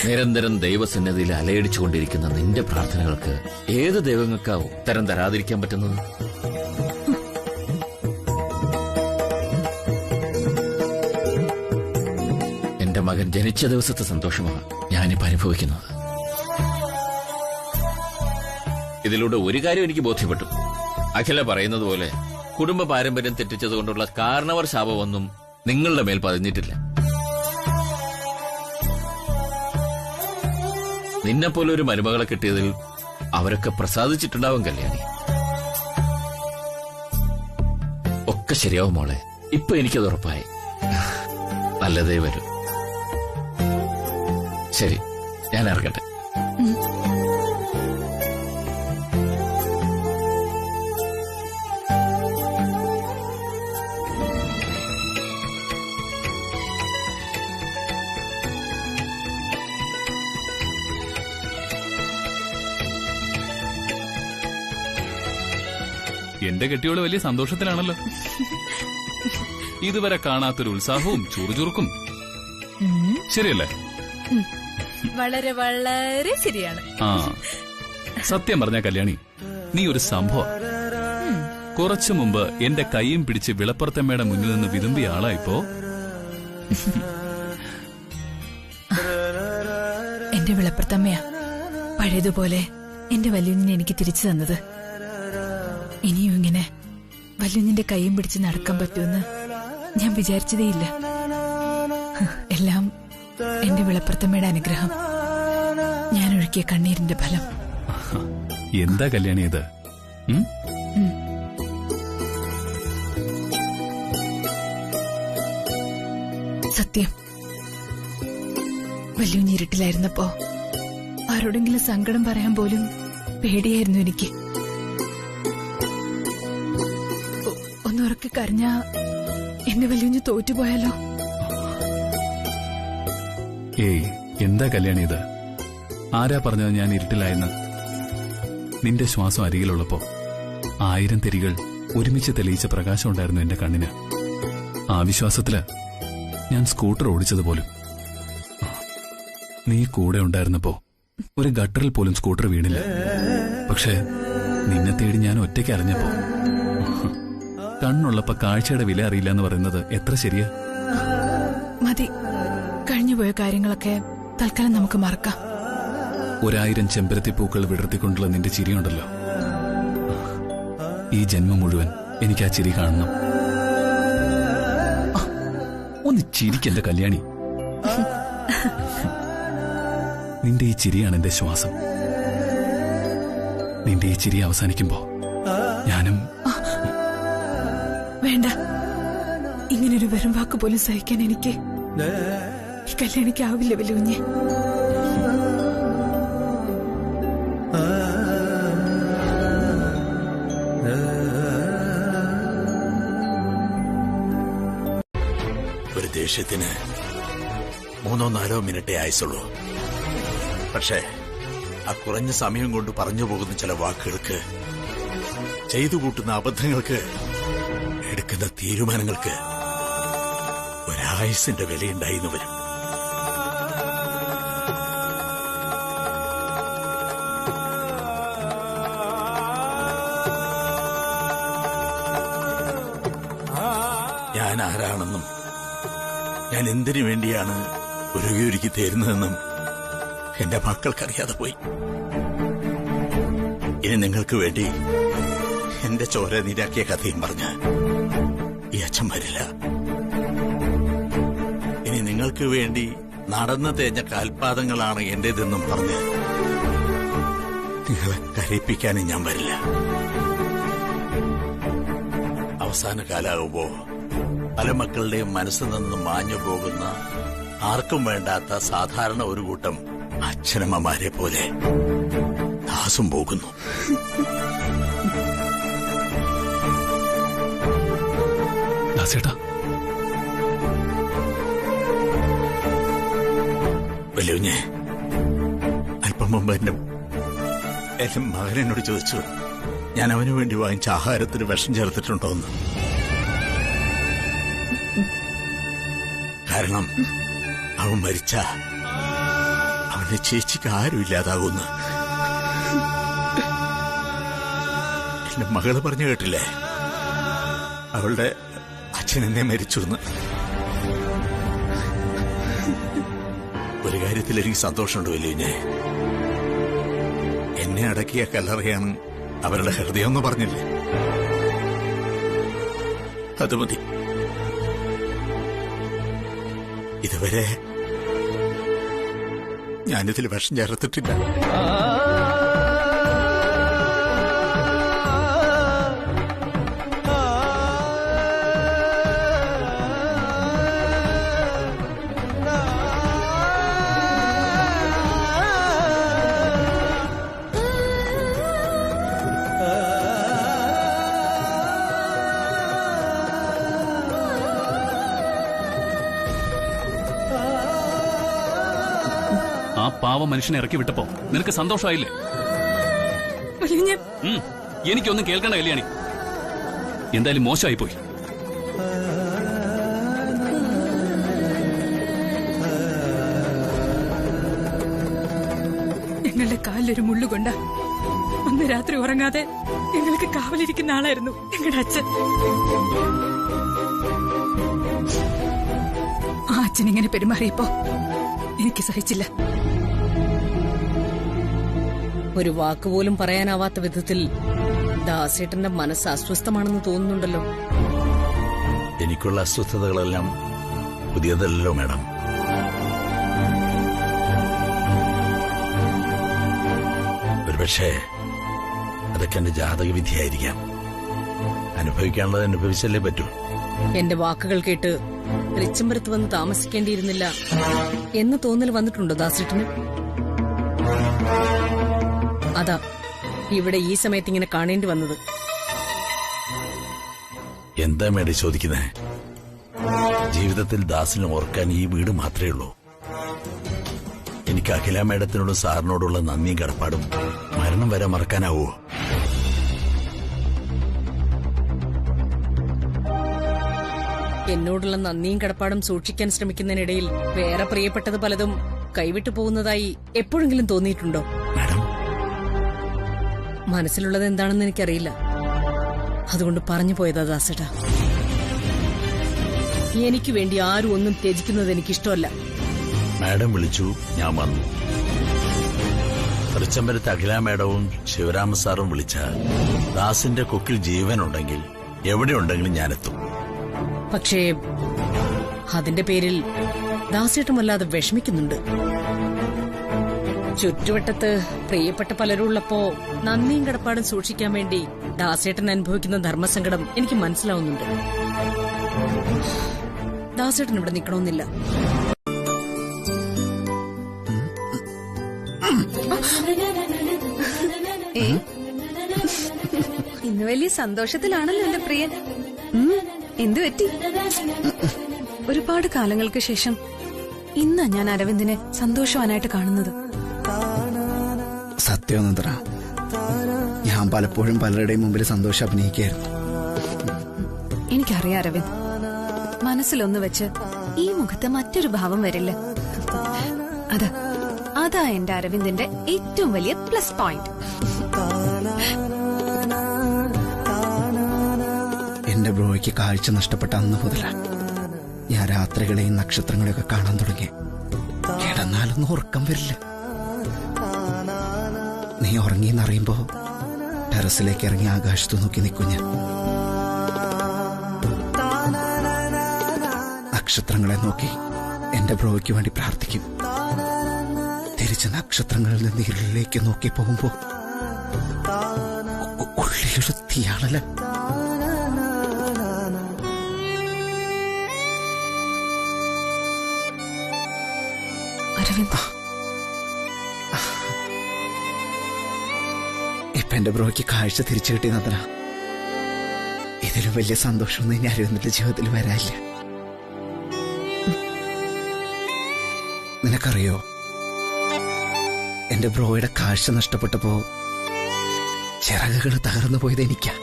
നിരന്തരം ദൈവസന്നിധിയിൽ അലയടിച്ചുകൊണ്ടിരിക്കുന്ന നിന്റെ പ്രാർത്ഥനകൾക്ക് ഏത് ദൈവങ്ങൾക്കാവും ഉത്തരം തരാതിരിക്കാൻ പറ്റുന്നത്? എന്റെ മകൻ ജനിച്ച ദിവസത്തെ സന്തോഷമാണ് ഞാനിപ്പോ അനുഭവിക്കുന്നത്. ഇതിലൂടെ ഒരു കാര്യം എനിക്ക് ബോധ്യപ്പെട്ടു. അഖില പറയുന്നത് പോലെ കുടുംബ പാരമ്പര്യം തെറ്റിച്ചതുകൊണ്ടുള്ള കാരണവർ ശാപമൊന്നും നിങ്ങളുടെ മേൽ പതിഞ്ഞിട്ടില്ല. നിന്നെപ്പോലെ ഒരു മരുമകളെ കിട്ടിയതിൽ അവരൊക്കെ പ്രസാദിച്ചിട്ടുണ്ടാവും കല്യാണി. ഒക്കെ ശരിയാവും മോളെ. ഇപ്പൊ എനിക്കത് ഉറപ്പായി. നല്ലതേ വരൂ. ശരി, ഞാൻ ഇറങ്ങട്ടെ. എന്റെ കെട്ടിയോള് വലിയ സന്തോഷത്തിലാണല്ലോ. ഇതുവരെ കാണാത്തൊരു ഉത്സാഹവും ചുറുചുറുക്കും. ശരിയല്ലേ? വളരെ വളരെ ശരിയാണ്. ആ, സത്യം പറഞ്ഞ കല്യാണി, നീ ഒരു സംഭവം. കുറച്ചു മുമ്പ് എന്റെ കൈയും പിടിച്ച് വിളപ്പുറത്തമ്മയുടെ മുന്നിൽ നിന്ന് വിതുമ്പിയ ആളാ ഇപ്പോ. എന്റെ വിളപ്പുറത്തമ്മയാ പഴയതുപോലെ എന്റെ വല്യുഞ്ഞിനെ എനിക്ക് തിരിച്ചു തന്നത്. ഇനിയും ഇങ്ങനെ വല്യുഞ്ഞിന്റെ കൈയും പിടിച്ച് നടക്കാൻ പറ്റുമെന്ന് ഞാൻ വിചാരിച്ചതേയില്ല. എല്ലാം എന്റെ വിളപ്പുറത്തമ്മയുടെ അനുഗ്രഹം, ഞാൻ ഒഴുക്കിയ കണ്ണീരിന്റെ ഫലം. എന്താ കല്യാണി ഇത്? സത്യം, വല്യുഞ്ഞി ഇരുട്ടിലായിരുന്നപ്പോ ആരോടെങ്കിലും സങ്കടം പറയാൻ പോലും പേടിയായിരുന്നു എനിക്ക്. ഒന്നുറക്കെ കരഞ്ഞ എന്നെ വല്യുഞ്ഞി തോറ്റുപോയാലോ? ഏയ്, എന്താ കല്യാണി ഇത്? ആരാ പറഞ്ഞത് ഞാൻ ഇരുട്ടിലായെന്ന്? നിന്റെ ശ്വാസം അരികിലുള്ളപ്പോ 1000 തിരികൾ ഒരുമിച്ച് തെളിയിച്ച പ്രകാശം ഉണ്ടായിരുന്നു എന്റെ കണ്ണിന്. ആ വിശ്വാസത്തില് ഞാൻ സ്കൂട്ടർ ഓടിച്ചതുപോലും. നീ കൂടെ ഉണ്ടായിരുന്നപ്പോ ഒരു ഗട്ടറിൽ പോലും സ്കൂട്ടർ വീണില്ല. പക്ഷെ നിന്നെ തേടി ഞാൻ ഒറ്റയ്ക്ക് അറിഞ്ഞപ്പോ, കണ്ണുള്ളപ്പോ കാഴ്ചയുടെ വില അറിയില്ല എന്ന് പറയുന്നത് എത്ര ശരിയാ? മതി, കഴിഞ്ഞുപോയ കാര്യങ്ങളൊക്കെ തൽക്കാലം നമുക്ക് മറക്കാം. 1000 ചെമ്പരത്തിപ്പൂക്കൾ വിടർത്തിക്കൊണ്ടുള്ള നിന്റെ ചിരിയുണ്ടല്ലോ, ഈ ജന്മം മുഴുവൻ എനിക്ക് ആ ചിരി കാണണം. ഒന്ന് ചിരിക്കെന്റെ കല്യാണി. നിന്റെ ഈ ചിരിയാണ് എന്റെ ശ്വാസം. നിന്റെ ഈ ചിരി അവസാനിക്കുമ്പോ ഞാനും... വേണ്ട, ഇങ്ങനൊരു വെറും വാക്ക് പോലും സഹിക്കാൻ എനിക്ക് ഈ കല്യാണിക്കാവില്ല വല്യുഞ്ഞെ. ഒരു ദേഷ്യത്തിന് 3-4 മിനിറ്റേ ആയുസുള്ളൂ. പക്ഷേ ആ കുറഞ്ഞ സമയം കൊണ്ട് പറഞ്ഞു പോകുന്ന ചില വാക്കുകൾക്ക്, ചെയ്തു കൂട്ടുന്ന അബദ്ധങ്ങൾക്ക്, എടുക്കുന്ന തീരുമാനങ്ങൾക്ക് ഒരായുസിന്റെ വിലയുണ്ടായിന്ന് വരും. ഞാൻ ആരാണെന്നും ഞാൻ എന്തിനു വേണ്ടിയാണ് ഒരുക്കി തരുന്നതെന്നും എന്റെ മക്കൾക്കറിയാതെ പോയി. ഇനി നിങ്ങൾക്ക് വേണ്ടി എന്റെ ചോര നീരാക്കിയ കഥയും പറഞ്ഞ് ഈ അച്ഛൻ വരില്ല. ഇനി നിങ്ങൾക്ക് വേണ്ടി നടന്നു തേഞ്ഞ കാൽപാദങ്ങളാണ് എന്റേതെന്നും പറഞ്ഞ് നിങ്ങളെ കരയിപ്പിക്കാനും ഞാൻ വരില്ല. അവസാന കാലാകുമ്പോ പല മക്കളുടെയും മനസ്സിൽ നിന്ന് മാഞ്ഞു പോകുന്ന, ആർക്കും വേണ്ടാത്ത സാധാരണ ഒരു കൂട്ടം അച്ഛനമ്മമാരെ പോലെ ദാസും പോകുന്നു. ദാസേട്ടാ, വല്യുഞ്ഞെ, അല്പം മുമ്പ് എന്റെ മകൻ എന്നോട് ചോദിച്ചു, ഞാൻ അവന് വേണ്ടി വാങ്ങിച്ച ആഹാരത്തിന് വിഷം ചേർത്തിട്ടുണ്ടോന്ന്. കാരണം അവൻ മരിച്ച അവന്റെ ചേച്ചിക്ക് ആരും ഇല്ലാതാകുന്നു. എന്റെ മകള് പറഞ്ഞു കേട്ടില്ലേ, അവളുടെ അച്ഛൻ എന്നെ മരിച്ചു എന്ന്. ഒരു കാര്യത്തിൽ എനിക്ക് സന്തോഷമുണ്ട് വലിയ, എന്നെ അടക്കിയ കല്ലറയാണ് അവരുടെ ഹൃദയം എന്ന് പറഞ്ഞില്ലേ, അത് മതി. ഇതുവരെ ഞാനിതിൽ വിഷം ചേർത്തിട്ടില്ല. ആ പാവ മനുഷ്യനെ ഇറക്കി വിട്ടപ്പോ നിനക്ക് സന്തോഷമായില്ലേ? എനിക്കൊന്നും കേൾക്കണ്ട കല്യാണി. എന്തായാലും മോശമായി പോയി. ഞങ്ങളുടെ കാലിലൊരു മുള്ളുകൊണ്ട അന്ന് രാത്രി ഉറങ്ങാതെ ഞങ്ങൾക്ക് കാവലിരിക്കുന്ന ആളായിരുന്നു ഞങ്ങളുടെ അച്ഛൻ. ആ അച്ഛൻ ഇങ്ങനെ പെരുമാറിയപ്പോ എനിക്ക് സഹിച്ചില്ല. ഒരു വാക്കുപോലും പറയാനാവാത്ത വിധത്തിൽ ദാസേട്ടന്റെ മനസ്സ് അസ്വസ്ഥമാണെന്ന് തോന്നുന്നുണ്ടല്ലോ. എനിക്കുള്ള അസ്വസ്ഥതകളെല്ലാം പുതിയതല്ലോ മാഡം. ഒരുപക്ഷെ അതൊക്കെ എന്റെ ജാതകവിധിയായിരിക്കാം. അനുഭവിക്കാനുള്ളത് അനുഭവിച്ചല്ലേ പറ്റൂ. എന്റെ വാക്കുകൾ കേട്ട് തൃച്ചംബരത്ത് വന്ന് താമസിക്കേണ്ടിയിരുന്നില്ല എന്ന് തോന്നൽ വന്നിട്ടുണ്ടോ ദാസേട്ടന്? അതാ ഇവിടെ ഈ സമയത്ത് ഇങ്ങനെ കാണേണ്ടി വന്നത്. എന്താ മേഡം ചോദിക്കുന്നേ? ജീവിതത്തിൽ ദാസിനെ ഓർക്കാൻ ഈ വീട് മാത്രമേ ഉള്ളൂ. എനിക്ക് അഖില മേഡത്തിനോടും സാറിനോടുള്ള നന്ദിയും കടപ്പാടും മരണം വരെ മറക്കാനാവോ? എന്നോടുള്ള നന്ദിയും കടപ്പാടും സൂക്ഷിക്കാൻ ശ്രമിക്കുന്നതിനിടയിൽ വേറെ പ്രിയപ്പെട്ടത് പലതും കൈവിട്ടു പോകുന്നതായി എപ്പോഴെങ്കിലും തോന്നിയിട്ടുണ്ടോ? മനസ്സിലുള്ളത് എന്താണെന്ന് എനിക്കറിയില്ല, അതുകൊണ്ട് പറഞ്ഞു പോയതാ ദാസേട്ടാ. എനിക്ക് വേണ്ടി ആരും ഒന്നും ത്യജിക്കുന്നത് എനിക്കിഷ്ടമല്ല. മാഡം വിളിച്ചു, ഞാൻ വന്നു. തൃച്ചംബരത്ത് അഖില മേഡവും ശിവരാമ സാറും വിളിച്ച ദാസിന്റെ കൊക്കിൽ ജീവനുണ്ടെങ്കിൽ എവിടെയുണ്ടെങ്കിലും ഞാനെത്തും. പക്ഷേ അതിന്റെ പേരിൽ ദാസേട്ടൻ വല്ലാതെ വിഷമിക്കുന്നുണ്ട്. ചുറ്റുവട്ടത്ത് പ്രിയപ്പെട്ട പലരും ഉള്ളപ്പോ നന്ദിയും കടപ്പാടും സൂക്ഷിക്കാൻ വേണ്ടി ദാസേട്ടൻ അനുഭവിക്കുന്ന ധർമ്മസങ്കടം എനിക്ക് മനസ്സിലാവുന്നുണ്ട്. ദാസേട്ടൻ ഇവിടെ നിൽക്കണമെന്നില്ല. ഇന്ന് വലിയ സന്തോഷത്തിലാണല്ലോ എന്റെ പ്രിയൻ. എന്തു പറ്റി? ഒരുപാട് കാലങ്ങൾക്ക് ശേഷം ഇന്നാ ഞാൻ അരവിന്ദിനെ സന്തോഷവാനായിട്ട് കാണുന്നത്. സത്യമൊന്നും ഞാൻ പലപ്പോഴും പലരുടെയും മുമ്പിൽ സന്തോഷം അഭിനയിക്കായിരുന്നു. എനിക്കറിയാം അരവിന്ദ്, മനസ്സിലൊന്ന് വെച്ച് ഈ മുഖത്ത് മറ്റൊരു ഭാവം വരില്ല. അതാ എന്റെ അരവിന്ദിന്റെ ഏറ്റവും വലിയ പ്ലസ് പോയിന്റ്. എന്റെ ബ്രോയ്ക്ക് കാഴ്ച നഷ്ടപ്പെട്ട അന്ന് മുതലാണ് ഞാൻ രാത്രികളെയും നക്ഷത്രങ്ങളെയൊക്കെ കാണാൻ തുടങ്ങി. കിടന്നാലൊന്നും ഉറക്കം വരില്ല. നീ ഉറങ്ങിയെന്നറിയുമ്പോ ടെറസിലേക്ക് ഇറങ്ങി ആകാശത്ത് നോക്കി നിൽക്കും ഞാൻ. നക്ഷത്രങ്ങളെ നോക്കി എന്റെ ബ്രോയ്ക്ക് വേണ്ടി പ്രാർത്ഥിക്കും. തിരിച്ച് നക്ഷത്രങ്ങളിൽ നിന്ന് ഇരുളിലേക്ക് നോക്കി പോകുമ്പോ ഉള്ളിലൊരു തീയാണല്ലേ. ഇപ്പൊ എന്റെ ബ്രോയ്ക്ക് കാഴ്ച തിരിച്ചു കിട്ടിയെന്നതിന ഇതിലും വലിയ സന്തോഷമൊന്നും ഇനി അരവിന്ദന്റെ ജീവിതത്തിൽ വരാനില്ല. നിനക്കറിയോ, എന്റെ ബ്രോയുടെ കാഴ്ച നഷ്ടപ്പെട്ടപ്പോ ചിറകുകൾ തകർന്നു പോയത് എനിക്കാ.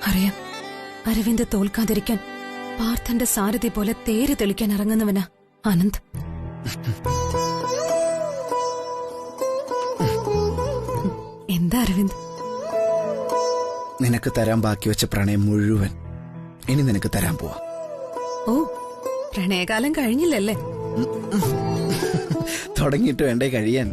അറിയാം, അരവിന്ദ് തോൽക്കാതിരിക്കാൻ പാർത്ഥന്റെ സാരഥി പോലെ തേര് തെളിക്കാൻ ഇറങ്ങുന്നവനാ ആനന്ദ്. എന്താ അരവിന്ദ്? നിനക്ക് തരാൻ ബാക്കി വെച്ച പ്രണയം മുഴുവൻ ഇനി നിനക്ക് തരാൻ പോവാ. ഓ, പ്രണയകാലം കഴിഞ്ഞില്ലല്ലേ? തുടങ്ങിയിട്ട് വേണ്ടേ കഴിയാൻ?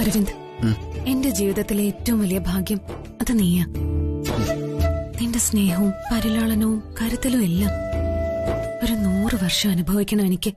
അരവിന്ദ്, എന്റെ ജീവിതത്തിലെ ഏറ്റവും വലിയ ഭാഗ്യം അത് നീയാ. നിന്റെ സ്നേഹവും പരിലാളനവും കരുതലും എല്ലാം ഒരു 100 വർഷം അനുഭവിക്കണം എനിക്ക്.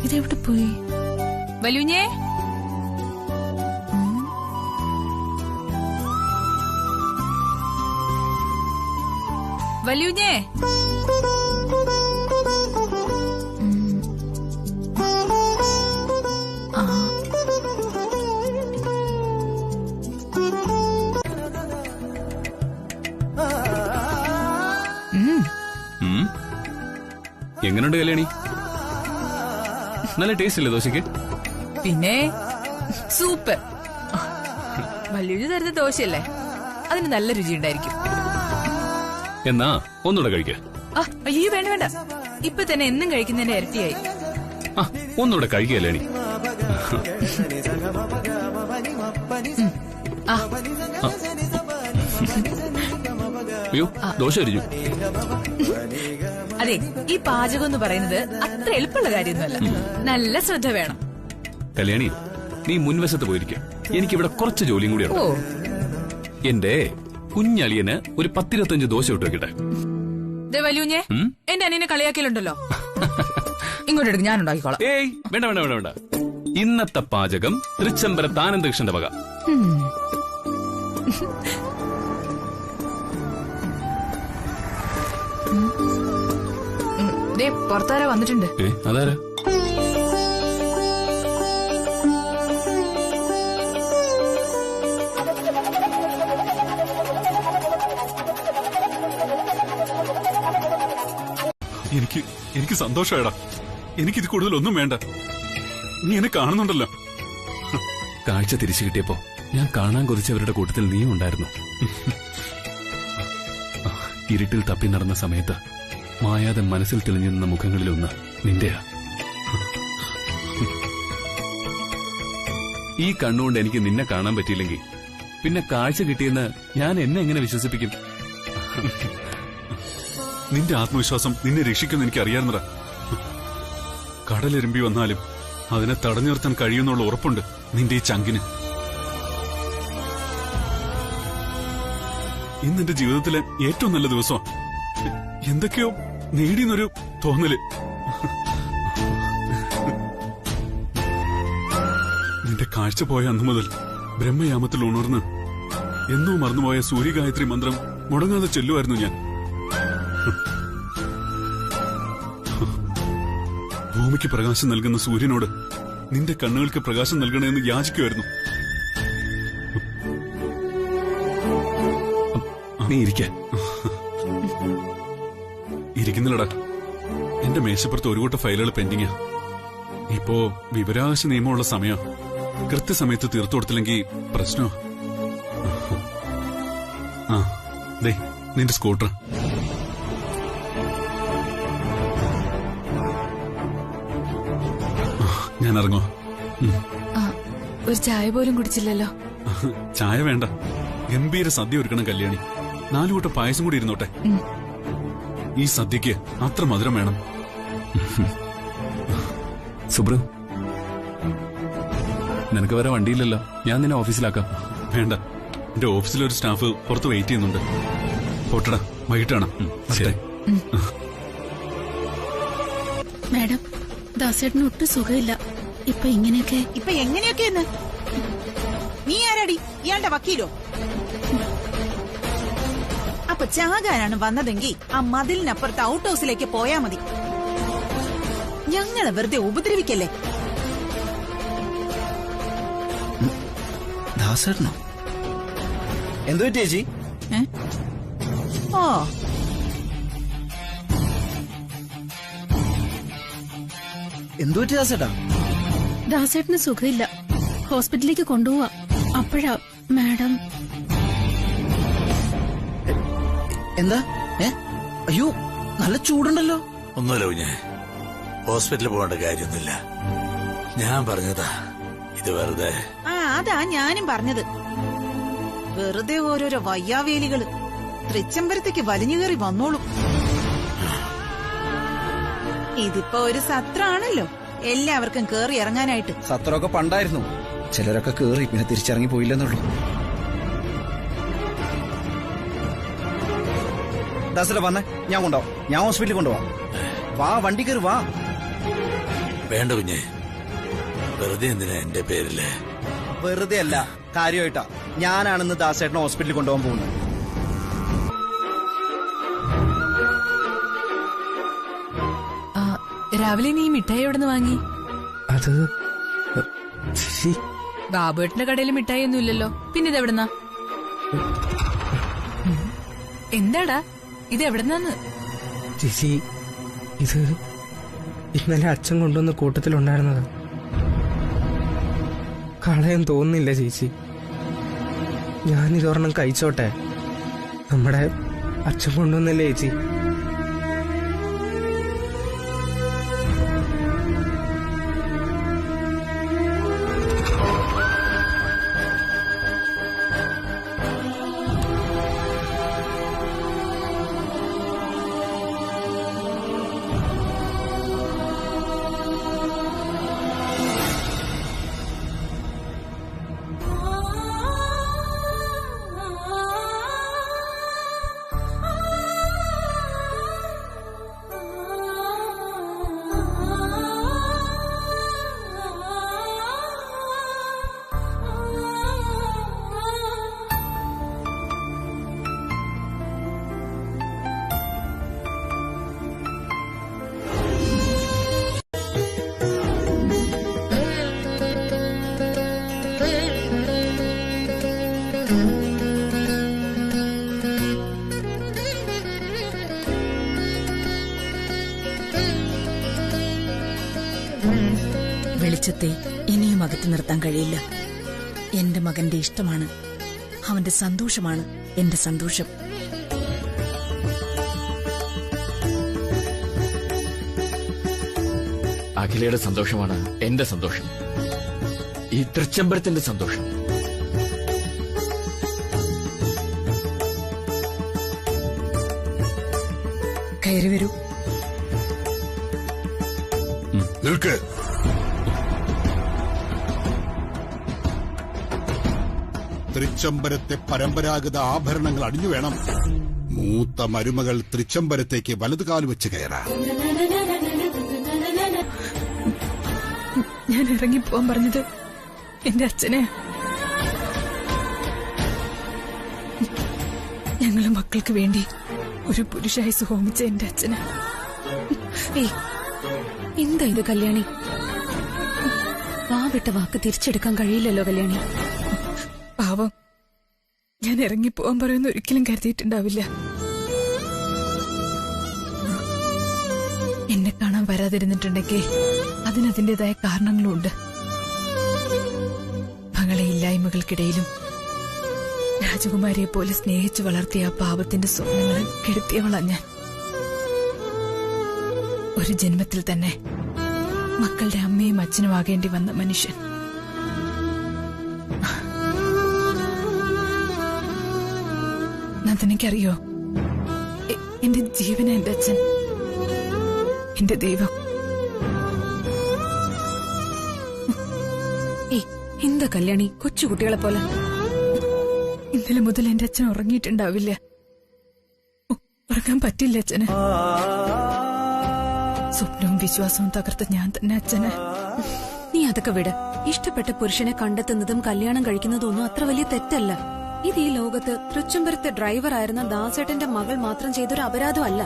ഇതെവിടെ പോയി? വലുഞ്ഞേ, വലുഞ്ഞേ. എങ്ങനെയുണ്ട് കല്യാണി? നല്ല ടേസ്റ്റ് അല്ലേ ദോശയ്ക്ക്? പിന്നെ സൂപ്പർ. വല്യുജി തരുന്ന ദോശയല്ലേ, അതിന് നല്ല രുചി ഉണ്ടായിരിക്കും. എന്നാ ഒന്നുകൂടെ കഴിക്ക. അയ്യോ വേണ്ട വേണ്ട, ഇപ്പൊ തന്നെ എന്നും കഴിക്കുന്നതിന്റെ ഇരട്ടിയായി. ഒന്നുകൂടെ കഴിക്കുക കല്യാണി. അയ്യോ ദോശ അരിഞ്ഞു. അതെ, ഈ പാചകം എന്ന് പറയുന്നത് അത്ര എളുപ്പമുള്ള കാര്യമൊന്നുമല്ല. നല്ല ശ്രദ്ധ വേണം. കല്യാണി, നീ മുൻവശത്ത് പോയിരിക്കും. എനിക്കിവിടെ കുറച്ച് ജോലിയും കൂടിയാണ്. എന്റെ കുഞ്ഞളിയന് ഒരു 10-25 ദോശ ഇട്ട് വെക്കട്ടെ. വല്യൂഞ്ഞേ, എന്റെ അനിയനെ കളിയാക്കലുണ്ടല്ലോ. ഇങ്ങോട്ട് എടുക്കും, ഞാൻ ഉണ്ടാക്കിക്കോളാം. ഏയ് വേണ്ട വേണ്ട വേണ്ട വേണ്ട. ഇന്നത്തെ പാചകം തൃച്ചംബരത്ത് ആനന്ദകൃഷ്ണന്റെ വക. പുറത്താരാ വന്നിട്ടുണ്ട്? അതാരാ? എനിക്ക് സന്തോഷമായടാ. എനിക്കിത് കൂടുതലൊന്നും വേണ്ട. നീ എന്നെ കാണുന്നുണ്ടല്ലോ. കാഴ്ച തിരിച്ചു കിട്ടിയപ്പോ ഞാൻ കാണാൻ കൊതിച്ചവരുടെ കൂട്ടത്തിൽ നീയും ഉണ്ടായിരുന്നു. ഇരുട്ടിൽ തപ്പി നടന്ന സമയത്ത് മായാതെ മനസ്സിൽ തെളിഞ്ഞു നിന്ന മുഖങ്ങളിലൊന്ന് നിന്റെയാ. ഈ കണ്ണുകൊണ്ട് എനിക്ക് നിന്നെ കാണാൻ പറ്റിയില്ലെങ്കിൽ പിന്നെ കാഴ്ച കിട്ടിയെന്ന് ഞാൻ എന്നെ എങ്ങനെ വിശ്വസിപ്പിക്കും? നിന്റെ ആത്മവിശ്വാസം നിന്നെ രക്ഷിക്കുമെന്ന് എനിക്ക് അറിയാവുന്നതാ. കടലെരുമ്പി വന്നാലും അതിനെ തടഞ്ഞു നിർത്താൻ കഴിയുന്നുള്ള ഉറപ്പുണ്ട് നിന്റെ ഈ ചങ്കിന്. ഇന്നെന്റെ ജീവിതത്തിലെ ഏറ്റവും നല്ല ദിവസമാണ്. എന്തൊക്കെയോ നേടിയെന്നൊരു തോന്നല്. നിന്റെ കാഴ്ച പോയ അന്നു മുതൽ ബ്രഹ്മയാമത്തിൽ ഉണർന്ന് എന്നോ മറന്നുപോയ സൂര്യഗായത്രി മന്ത്രം മുടങ്ങാതെ ചൊല്ലുമായിരുന്നു ഞാൻ. ഭൂമിക്ക് പ്രകാശം നൽകുന്ന സൂര്യനോട് നിന്റെ കണ്ണുകൾക്ക് പ്രകാശം നൽകണമെന്ന് യാചിക്കുമായിരുന്നു. നീ ഇരിക്കുന്നില്ലടാ. എന്റെ മേശപ്പുറത്ത് ഒരു കൂട്ടം ഫയലുകൾ പെൻഡിങ്ങാ. ഇപ്പോ വിവരാവകാശ നിയമമുള്ള സമയം കൃത്യസമയത്ത് തീർത്തു കൊടുത്തില്ലെങ്കിൽ പ്രശ്നോ. ദേ നിന്റെ സ്കൂട്ടർ. ഞാൻ ഇറങ്ങോ? ഒരു ചായ പോലും കുടിച്ചില്ലല്ലോ. ചായ വേണ്ട, ഗംഭീര സദ്യ ഒരുക്കണം കല്യാണി. 4 കൂട്ടം പായസം കൂടി ഇരുന്നോട്ടെ. ഈ സദ്യക്ക് അത്ര മധുരം വേണം. സുബ്രു, നിനക്ക് വരെ വണ്ടിയില്ലല്ലോ. ഞാൻ നിന്നെ ഓഫീസിലാക്കാം. വേണ്ട, എന്റെ ഓഫീസിലൊരു സ്റ്റാഫ് പുറത്ത് വെയിറ്റ് ചെയ്യുന്നുണ്ട്. പോട്ടടാ, വൈകിട്ടാണ്. ശരി. മാഡം, ദാസേട്ടന് ഒട്ടും സുഖമില്ല. ഇപ്പൊ ഇങ്ങനെയൊക്കെ. ഇപ്പൊ എങ്ങനെയൊക്കെയെന്ന്? നീ ആരാടി? ഇയാളുടെ വക്കീലോ? അപ്പൊ ചാകാനാണ് വന്നതെങ്കിൽ ആ മതിലിനപ്പുറത്ത് ഔട്ട് ഹൗസിലേക്ക് പോയാ മതി. ഞങ്ങളെ വെറുതെ ഉപദ്രവിക്കല്ലേ. ദാസേട്ടനോ? എന്തോ ചേച്ചി? ഓ, എന്തോ ദാസേട്ടാ? ദാസേട്ടന് സുഖമില്ല, ഹോസ്പിറ്റലിലേക്ക് കൊണ്ടുപോവാ. അപ്പോഴാ മാഡം. എന്താ? അയ്യോ, നല്ല ചൂടുണ്ടല്ലോ. ഒന്നുമില്ല കുഞ്ഞെ, ഹോസ്പിറ്റലിൽ പോകേണ്ട കാര്യമൊന്നുമില്ല. ഞാൻ പറഞ്ഞതാ, ഇത് വെറുതെ. അതാ ഞാനും പറഞ്ഞത്. വെറുതെ ഓരോരോ വയ്യാവേലികള് തൃച്ചംബരത്തേക്ക് വലിഞ്ഞു കയറി വന്നോളൂ. ഇതിപ്പോ ഒരു സത്രമാണല്ലോ, എല്ലാവർക്കും കേറി ഇറങ്ങാനായിട്ട്. സത്രമൊക്കെ പണ്ടായിരുന്നു, ചിലരൊക്കെ കേറി പിന്നെ തിരിച്ചിറങ്ങി പോയില്ലെന്നുള്ളൂ. ദാസേട്ടാ വന്നേ, ഞാൻ കൊണ്ടുപോവാം. ഞാൻ ഹോസ്പിറ്റലിൽ കൊണ്ടുപോവാം. വാ, വണ്ടി കയറി വാ. വേണ്ട കുഞ്ഞെ, വെറുതെ എന്തിനാ എന്റെ പേരില്? വെറുതെ അല്ല, കാര്യമായിട്ടാ. ഞാനാണെന്ന് ദാസേട്ടനെ ഹോസ്പിറ്റലിൽ കൊണ്ടുപോകാൻ പോകുന്നത്. രാവിലെ നീ മിഠായി എവിടെ നിന്ന് വാങ്ങി? അത് ബാബുവേട്ടന്റെ കടയിൽ മിഠായി ഒന്നും ഇല്ലല്ലോ, പിന്നെ ഇത് എവിടെന്നാ? എന്താടാ ഇത് എവിടെന്നാന്ന്? ചേച്ചി, ഇത് ഇന്നലെ അച്ഛൻ കൊണ്ടുവന്ന കൂട്ടത്തിലുണ്ടായിരുന്നതാ. കളയാൻ തോന്നുന്നില്ല ചേച്ചി. ഞാനിതൊരെണ്ണം കഴിച്ചോട്ടെ. നമ്മുടെ അച്ഛൻ കൊണ്ടുവന്നല്ലേ ചേച്ചി. വെളിച്ചത്തെ ഇനിയും അകറ്റി നിർത്താൻ കഴിയില്ല. എന്റെ മകന്റെ ഇഷ്ടമാണ്, അവന്റെ സന്തോഷമാണ് എന്റെ സന്തോഷം. അഖിലയുടെ സന്തോഷമാണ് എന്റെ സന്തോഷം, ഈ തൃച്ചംബരത്തിന്റെ സന്തോഷം. കയറി വരൂ. നിൽക്ക്. തൃച്ചംബരത്തെ പരമ്പരാഗത ആഭരണങ്ങൾ അണിഞ്ഞു വേണം മൂത്ത മരുമകൾ തൃച്ചംബരത്തേക്ക് വലതുകാല് വെച്ച് കയറാൻ. ഞാൻ ഇറങ്ങിപ്പോവാൻ പറഞ്ഞത് എന്റെ അച്ഛനെ. ഞങ്ങളെ മക്കൾക്ക് വേണ്ടി ഒരു പുരുഷായുസ് ഹോമിച്ച എന്റെ അച്ഛന്. എന്താ ഇത് കല്യാണി? വാവിട്ട വാക്ക് തിരിച്ചെടുക്കാൻ കഴിയില്ലല്ലോ കല്യാണി. പാവം, ഞാൻ ഇറങ്ങിപ്പോവാൻ പറയുന്ന ഒരിക്കലും കരുതിയിട്ടുണ്ടാവില്ല. എന്നെ കാണാൻ വരാതിരുന്നിട്ടുണ്ടെങ്കിൽ അതിനതിന്റേതായ കാരണങ്ങളുണ്ട്. മകളെ ഇല്ലായ്മകൾക്കിടയിലും രാജകുമാരിയെ പോലെ സ്നേഹിച്ചു വളർത്തിയ ആ പാപത്തിന്റെ സ്വപ്നങ്ങൾ കെടുത്തിയവളാ ഞാൻ. ഒരു ജന്മത്തിൽ തന്നെ മക്കളുടെ അമ്മയും അച്ഛനും ആകേണ്ടി വന്ന മനുഷ്യൻ. അതെനിക്കറിയോ, എന്റെ ജീവന എന്റെ അച്ഛൻ, എന്റെ ദൈവം. എന്താ കല്യാണി കൊച്ചുകുട്ടികളെ പോലെ? ഇന്നലെ മുതൽ എന്റെ അച്ഛൻ ഉറങ്ങിയിട്ടുണ്ടാവില്ല. താങ്ങാൻ പറ്റില്ല അച്ഛന്. സ്വപ്നവും വിശ്വാസവും തകർത്ത് ഞാൻ തന്നെ അച്ഛനെ. നീ അതൊക്കെ വിട്. ഇഷ്ടപ്പെട്ട പുരുഷനെ കണ്ടെത്തുന്നതും കല്യാണം കഴിക്കുന്നതും ഒന്നും അത്ര വലിയ തെറ്റല്ല. ഇത് ഈ ലോകത്ത് തൃച്ചംബരത്തെ ഡ്രൈവറായിരുന്ന ദാസേട്ടന്റെ മകൾ മാത്രം ചെയ്തൊരു അപരാധമല്ല.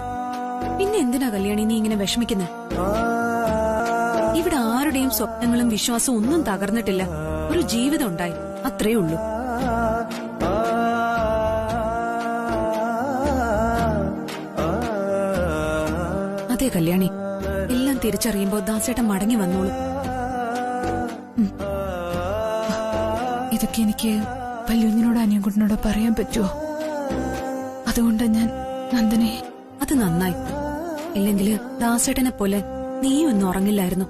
പിന്നെ എന്തിനാ കല്യാണി നീ ഇങ്ങനെ വിഷമിക്കുന്നത്? ഇവിടെ ആരുടെയും സ്വപ്നങ്ങളും വിശ്വാസവും ഒന്നും തകർന്നിട്ടില്ല. ഒരു ജീവിതം ഉണ്ടായി, അത്രേ ഉള്ളൂ. അതെ കല്യാണി, എല്ലാം തിരിച്ചറിയുമ്പോ ദാസേട്ടൻ മടങ്ങി വന്നോളൂ. ഇതൊക്കെ എനിക്ക് വല്യുവിനോട് അനിയൻകുട്ടനോട് പറയാൻ പറ്റുമോ? അതുകൊണ്ട് ഞാൻ നന്ദനെ. അത് നന്നായി. ഇല്ലെങ്കില് ദാസേട്ടനെ പോലെ നീയും ഒന്നും ഉറങ്ങില്ലായിരുന്നു.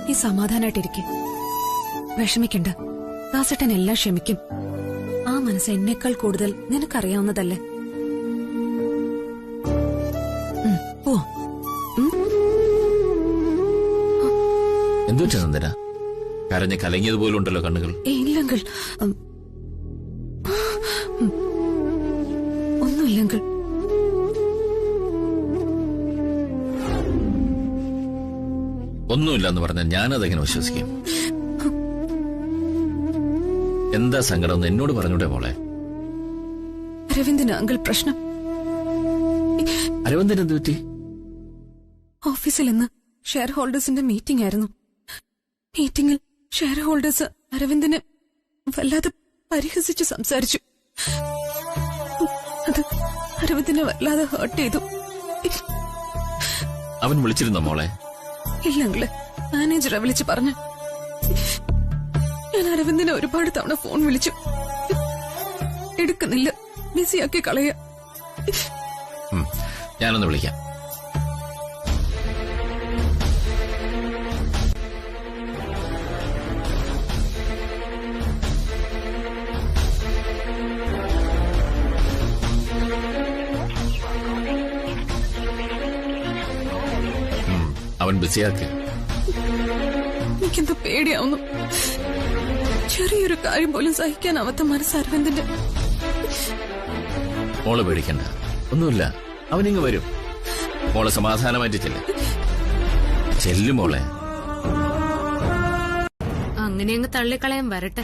നീ സമാധാനായിട്ടിരിക്കും, വിഷമിക്കണ്ട. ദാസേട്ടൻ എല്ലാം ക്ഷമിക്കും. ആ മനസ്സ് എന്നേക്കാൾ കൂടുതൽ നിനക്കറിയാവുന്നതല്ലേ. ഓ എന്തു നന്ദന? കരഞ്ഞ് കലങ്ങിയതുപോലുണ്ടല്ലോ കണ്ണുകൾ. ഇല്ലെങ്കിൽ ഒന്നുമില്ലെങ്കിൽ. ഒന്നുമില്ലെന്ന് പറഞ്ഞാൽ ഞാനതെങ്ങനെ വിശ്വസിക്കും? എന്താ സങ്കടം എന്ന് എന്നോട് പറഞ്ഞൂടെ മോളെ? അരവിന്ദിന് അങ്കിൾ പ്രശ്നം. അരവിന്ദൻ എന്ത് പറ്റി? ഓഫീസിൽ ഇന്ന് ഷെയർ ഹോൾഡേഴ്സിന്റെ മീറ്റിംഗ് ആയിരുന്നു. മീറ്റിംഗിൽ ഷെയർ ഹോൾഡേഴ്സ് അരവിന്ദിനെ വല്ലാതെ പരിഹസിച്ച് സംസാരിച്ചു. അത് അരവിന്ദിനെ വല്ലാതെ ഹേർട്ട് ചെയ്തു. അവൻ വിളിച്ചിരുന്നോ മോളെ? ഇല്ലെങ്കില് മാനേജറെ വിളിച്ച് പറഞ്ഞു. ഞാൻ അരവിന്ദിനെ ഒരുപാട് തവണ ഫോൺ വിളിച്ചു, എടുക്കുന്നില്ല, ബിസിയാക്കി കളയ. ഞാനൊന്ന് വിളിക്കാം. അവൻ ബിസിയാക്ക്. എനിക്കെന്തോ പേടിയാവുന്നു. ചെറിയൊരു കാര്യം പോലും സഹിക്കാനാവാത്ത മനസ്സ് അരവിന്ദിന്റെ. മോള് പേടിക്കണ്ട, ഒന്നുമില്ല. അവനിങ്ങ് വരും. മോളെ സമാധാനമായിട്ട് ചെല്ലും മോളെ. അങ്ങനെ അങ്ങ് തള്ളിക്കളയാൻ വരട്ടെ.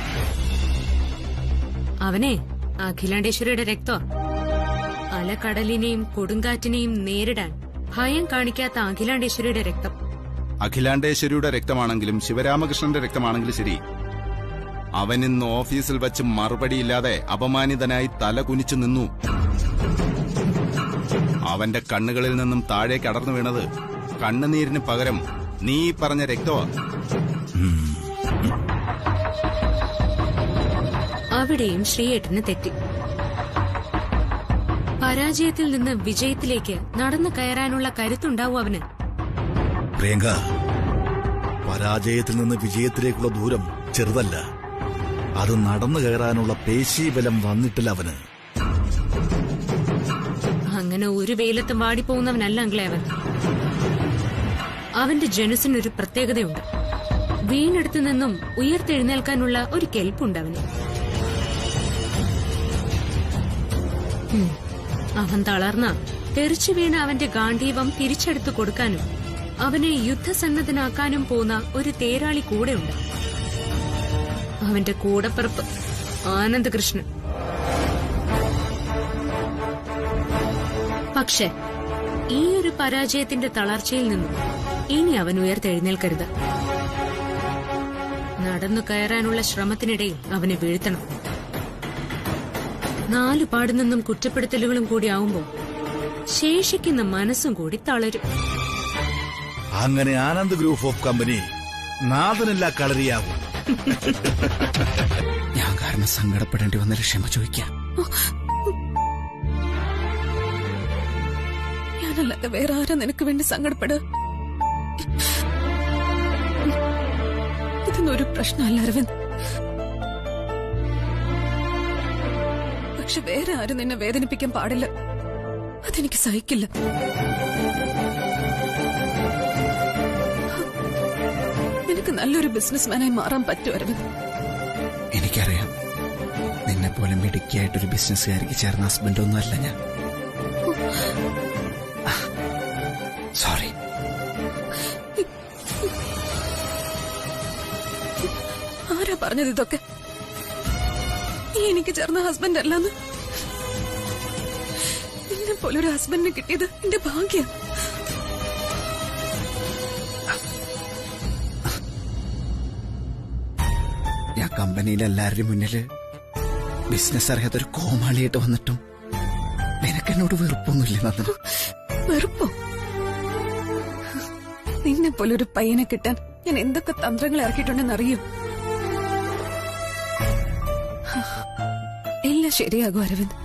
അവനെ അഖിലാണ്ടേശ്വരിയുടെ രക്തം. അലകടലിനെയും കൊടുങ്കാറ്റിനെയും നേരിടാൻ ഭയം കാണിക്കാത്ത അഖിലാണ്ടേശ്വരിയുടെ രക്തം. അഖിലാണ്ടേശ്വരിയുടെ രക്തമാണെങ്കിലും ശിവരാമകൃഷ്ണന്റെ രക്തമാണെങ്കിലും ശരി, അവൻ ഇന്ന് ഓഫീസിൽ വച്ച് മറുപടിയില്ലാതെ അപമാനിതനായി തല കുനിച്ചു നിന്നു. അവന്റെ കണ്ണുകളിൽ നിന്നും താഴേക്ക് അടർന്നു വീണത് കണ്ണുനീരിന് പകരം നീ പറഞ്ഞ രക്തമാ. അവിടെയും ശ്രീയേട്ടന് തെറ്റി. പരാജയത്തിൽ നിന്ന് വിജയത്തിലേക്ക് നടന്നു കയറാനുള്ള കരുത്തുണ്ടാവും അവന്. പ്രിയങ്ക, പരാജയത്തിൽ നിന്ന് വിജയത്തിലേക്കുള്ള ദൂരം ചെറുതല്ല. അത് നടന്നു കയറാനുള്ള പേശീബലം വന്നിട്ടില്ല അവന്. അങ്ങനെ ഒരു വെയിലത്തും വാടിപ്പോകുന്നവനല്ല അങ്കിളെ അവൻ. അവന്റെ ജനുസിനൊരു പ്രത്യേകതയുണ്ട്. വീണെടുത്തു നിന്നും ഉയർത്തെഴുന്നേൽക്കാനുള്ള ഒരു കെൽപ്പുണ്ട് അവന്. അവൻ തളർന്ന തെറിച്ചു വീണ അവന്റെ ഗാന്ധീവം തിരിച്ചെടുത്തു കൊടുക്കാനും അവനെ യുദ്ധസന്നദ്ധനാക്കാനും പോന്ന ഒരു തേരാളി കൂടെയുണ്ട്. അവന്റെ കൂടപ്പിറപ്പ് ആനന്ദകൃഷ്ണൻ. പക്ഷെ ഈ ഒരു പരാജയത്തിന്റെ തളർച്ചയിൽ നിന്നും ഇനി അവൻ ഉയർത്തെഴുന്നേൽക്കരുത്. നടന്നു കയറാനുള്ള ശ്രമത്തിനിടയിൽ അവനെ വീഴ്ത്തണം. നാലുപാടു നിന്നും കുറ്റപ്പെടുത്തലുകളും കൂടി ആവുമ്പോൾ ശേഷിക്കുന്ന മനസ്സും കൂടി തളരും. അങ്ങനെ ആനന്ദ് ഗ്രൂപ്പ് ഓഫ് കമ്പനി നാഥനെല്ലാ കളരിയാകും. ഞാൻ കാരണം സങ്കടപ്പെടേണ്ടി വന്ന ക്ഷമ ചോദിക്കാം. ഞാനല്ലാതെ വേറെ ആരാ നിനക്ക് വേണ്ടി സങ്കടപ്പെടുക? ഇതൊന്നും ഒരു പ്രശ്നമല്ല അരവിന്ദ്. പക്ഷെ വേറെ ആരും നിന്നെ വേദനിപ്പിക്കാൻ പാടില്ല. അതെനിക്ക് സഹിക്കില്ല. നിനക്ക് നല്ലൊരു ബിസിനസ്മാനായി മാറാൻ പറ്റും അരവിന്ദ്. എനിക്കറിയാം, നിന്നെ പോലെ മിടുക്കിയായിട്ടൊരു ബിസിനസ്സുകാരിക്ക് ചേർന്ന ഹസ്ബൻഡൊന്നും അല്ല ഞാൻ. എന്തിനാ പറഞ്ഞത് ഇതൊക്കെ? നീ എനിക്ക് ചേർന്ന ഹസ്ബൻഡ് അല്ലെന്ന്. നിന്നെ പോലൊരു ഹസ്ബൻഡിനെ കിട്ടിയത് എന്റെ ഭാഗ്യം. ഞാൻ കമ്പനിയിലെ എല്ലാവരുടെയും മുന്നില് ബിസിനസ് അറിയാത്തൊരു കോമാളിയായിട്ട് വന്നിട്ടും നിനക്കെന്നോട് വെറുപ്പൊന്നുമില്ല നന്ദന. വെറുപ്പോ? നിന്നെ പോലൊരു പയ്യനെ കിട്ടാൻ ഞാൻ എന്തൊക്കെ തന്ത്രങ്ങൾ ഇറക്കിയിട്ടുണ്ടെന്ന് അറിയൂ. എല്ലാം ശരിയാകും അരവിന്ദ്,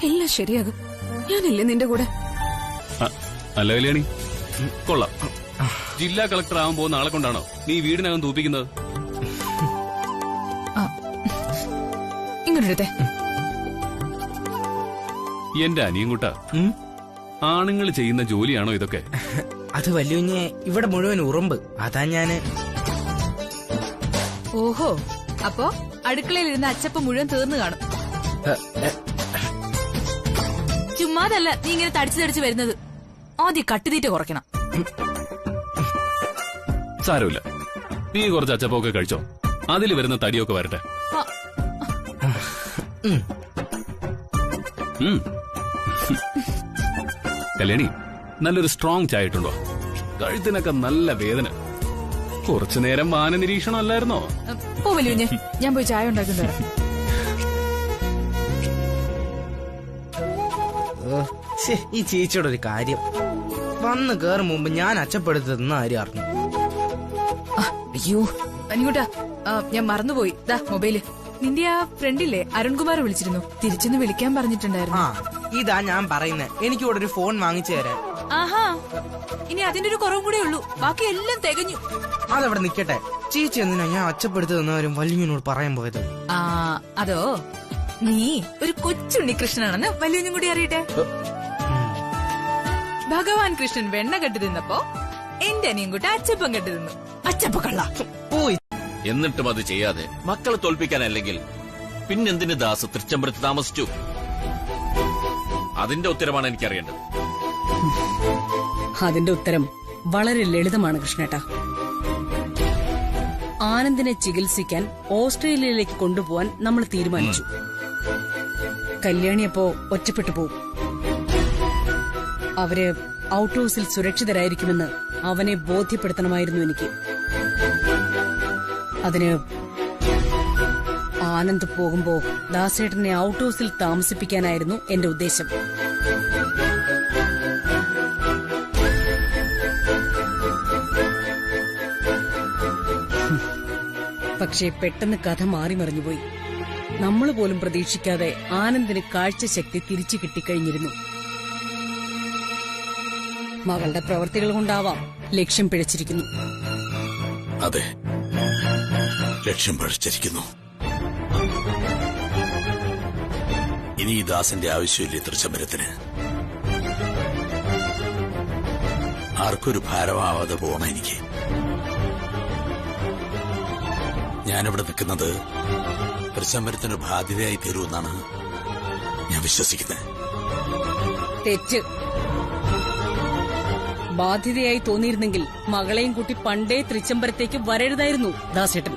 എല്ലാം ശരിയാകും. ഞാനില്ലേ നിന്റെ കൂടെ? അല്ല കല്യാണി, കൊള്ളാം. ജില്ലാ കളക്ടർ ആവാൻ പോകുന്ന ആളെ കൊണ്ടാണോ നീ വീടിനകം തൂപ്പിക്കുന്നത്? ഇങ്ങോട്ടെ. എന്റെ അനിയൻകുട്ട, ആണുങ്ങൾ ചെയ്യുന്ന ജോലിയാണോ ഇതൊക്കെ? അത് വല്യുഞ്ഞെ ഇവിടെ മുഴുവൻ ഉറുമ്പ്. അതാ ഞാന്. ഓഹോ, അപ്പോ അടുക്കളയിൽ ഇരുന്ന അച്ചപ്പം മുഴുവൻ തീർന്നു കാണും. ചുമ്മാതല്ല നീ ഇങ്ങനെ തടിച്ചു വരുന്നത്. ആദ്യം കട്ടുതീറ്റ കുറയ്ക്കണം. സാരമില്ല, നീ കുറച്ച് അച്ചപ്പൊക്കെ കഴിച്ചോ, അതിൽ വരുന്ന തടിയൊക്കെ വരട്ടെ. കല്യാണി, നല്ലൊരു സ്ട്രോങ് ചായ ഇട്ടുണ്ടോ? കഴുത്തിനൊക്കെ നല്ല വേദന. കുറച്ചു നേരം വാന നിരീക്ഷണം അല്ലായിരുന്നോ? പോവല്ലേ, ഞാൻ പോയി ചായ ഉണ്ടാക്കുന്നത്. ഈ ചേച്ചിയുടെ ഒരു കാര്യം, വന്ന് കേറും മുമ്പ് ഞാൻ അച്ചപ്പെടുത്തുന്ന കാര്യം അറിഞ്ഞു. അയ്യോ അനികൂട്ടാ, ഞാൻ മറന്നുപോയി. ദാ മൊബൈല്. നിന്റെ ആ ഫ്രണ്ടില്ലേ അരുൺകുമാർ വിളിച്ചിരുന്നു. തിരിച്ചൊന്ന് വിളിക്കാൻ പറഞ്ഞിട്ടുണ്ടായിരുന്നു. ഇതാ ഞാൻ പറയുന്നത്, എനിക്ക് ഇവിടെ ഒരു ഫോൺ വാങ്ങിച്ചു തരാൻ. ആഹാ, ഇനി അതിന്റെ ഒരു കുറവും കൂടെ ഉള്ളൂ, ബാക്കി എല്ലാം തികഞ്ഞു. അതവിടെ നിക്കട്ടെ. ചേച്ചി എന്തിനാ ഞാൻ അച്ചപ്പെടുത്തുന്നവരും വല്യുവിനോട് പറയാൻ പോയത്? അതോ, നീ ഒരു കൊച്ചുണ്ണി കൃഷ്ണനാണെന്ന് വല്യുവിനും കൂടി അറിയട്ടെ. ഭഗവാൻ കൃഷ്ണൻ വെണ്ണ കെട്ടി തിന്നപ്പോ എന്റെ അനിയൻകുട്ട അച്ചപ്പം കെട്ടി തിന്നു. അച്ചപ്പ കള്ള. എന്നിട്ടും അത് ചെയ്യാതെ മക്കളെ തോൽപ്പിക്കാനല്ലെങ്കിൽ പിന്നെന്തിന് ദാസ് തൃച്ചംബരത്ത് താമസിച്ചു? അതിന്റെ ഉത്തരമാണ് എനിക്കറിയേണ്ടത്. അതിന്റെ ഉത്തരം വളരെ ലളിതമാണ് കൃഷ്ണേട്ടാ. ആനന്ദിനെ ചികിത്സിക്കാൻ ഓസ്ട്രേലിയയിലേക്ക് കൊണ്ടുപോവാൻ നമ്മൾ തീരുമാനിച്ചു. കല്യാണിയപ്പോ ഒറ്റപ്പെട്ടു പോവും. അവര് ഔട്ട് ഹൌസിൽ സുരക്ഷിതരായിരിക്കുമെന്ന് അവനെ ബോധ്യപ്പെടുത്തണമായിരുന്നു എനിക്ക്. അതിന് ആനന്ദ് പോകുമ്പോ ദാസേട്ടനെ ഔട്ട് ഹൌസിൽ താമസിപ്പിക്കാനായിരുന്നു എന്റെ ഉദ്ദേശം. പക്ഷേ പെട്ടെന്ന് കഥ മാറിമറിഞ്ഞുപോയി. നമ്മൾ പോലും പ്രതീക്ഷിക്കാതെ ആനന്ദിന് കാഴ്ചശക്തി തിരിച്ചു കിട്ടിക്കഴിഞ്ഞിരുന്നു. മകളുടെ പ്രവൃത്തികൾ കൊണ്ടാവാം ലക്ഷ്യം പിഴച്ചിരിക്കുന്നു. അതെ, ലക്ഷ്യം പിഴച്ചിരിക്കുന്നു. ഇനി ഈ ദാസന്റെ ആവശ്യമില്ലേ തൃച്ചംബരത്തിന്? ആർക്കൊരു ഭാരമാവാതെ പോകണം എനിക്ക്. ഞാനിവിടെ നിൽക്കുന്നത് തൃച്ചംബരത്തിന് ബാധ്യതയായി തീരുമെന്നാണ് ഞാൻ വിശ്വസിക്കുന്നത്. തെറ്റ്. ബാധ്യതയായി തോന്നിയിരുന്നെങ്കിൽ മകളെയും കൂട്ടി പണ്ടേ തൃച്ചംബരത്തേക്ക് വരരുതായിരുന്നു ദാസേട്ടൻ.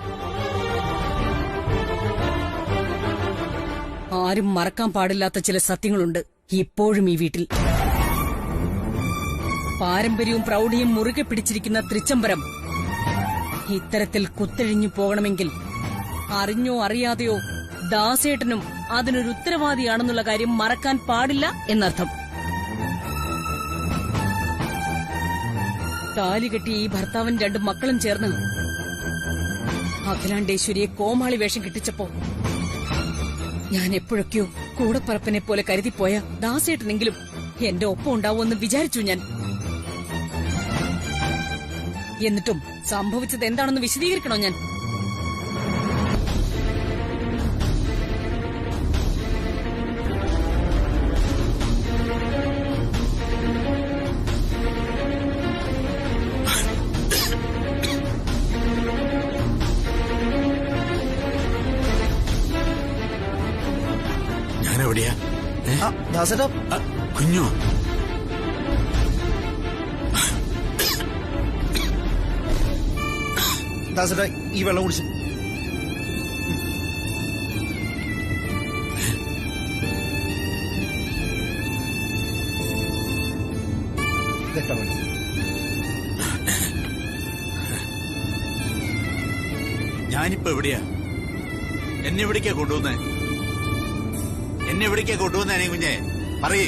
ആരും മറക്കാൻ പാടില്ലാത്ത ചില സത്യങ്ങളുണ്ട് ഇപ്പോഴും ഈ വീട്ടിൽ. പാരമ്പര്യവും പ്രൗഢിയും മുറുകെ പിടിച്ചിരിക്കുന്ന തൃച്ചംബരം ഇത്തരത്തിൽ കുത്തഴിഞ്ഞു പോകണമെങ്കിൽ അറിഞ്ഞോ അറിയാതെയോ ദാസേട്ടനും അതിനൊരു ഉത്തരവാദിയാണെന്നുള്ള കാര്യം മറക്കാൻ പാടില്ല എന്നർത്ഥം. താലികെട്ടിയ ഈ ഭർത്താവും രണ്ട് മക്കളും ചേർന്ന് അഖിലാണ്ടേശ്വരിയെ കോമാളി വേഷം കെട്ടിച്ചപ്പോ ഞാൻ എപ്പോഴൊക്കെയോ കൂടപ്പറപ്പിനെ പോലെ കരുതിപ്പോയ ദാസേട്ടനെങ്കിലും എന്റെ ഒപ്പം ഉണ്ടാവുമെന്ന് വിചാരിച്ചു ഞാൻ. എന്നിട്ടും സംഭവിച്ചത് എന്താണെന്ന് വിശദീകരിക്കണോ ഞാൻ? ഞാനെവിടെയാ? ദാസേട്ടാ, കുഞ്ഞോ? ദാസേട്ടാ ഈ വെള്ളം കുടിച്ച്. ഇതെട്ടാ വെള്ളം. ഞാനിപ്പോ എവിടെയാ? എന്നെ എവിടേക്കാ കൊണ്ടുവന്നേ? എന്നെ എവിടേക്കാ കൊണ്ടുവന്നേ കുഞ്ഞെ? പറയേ.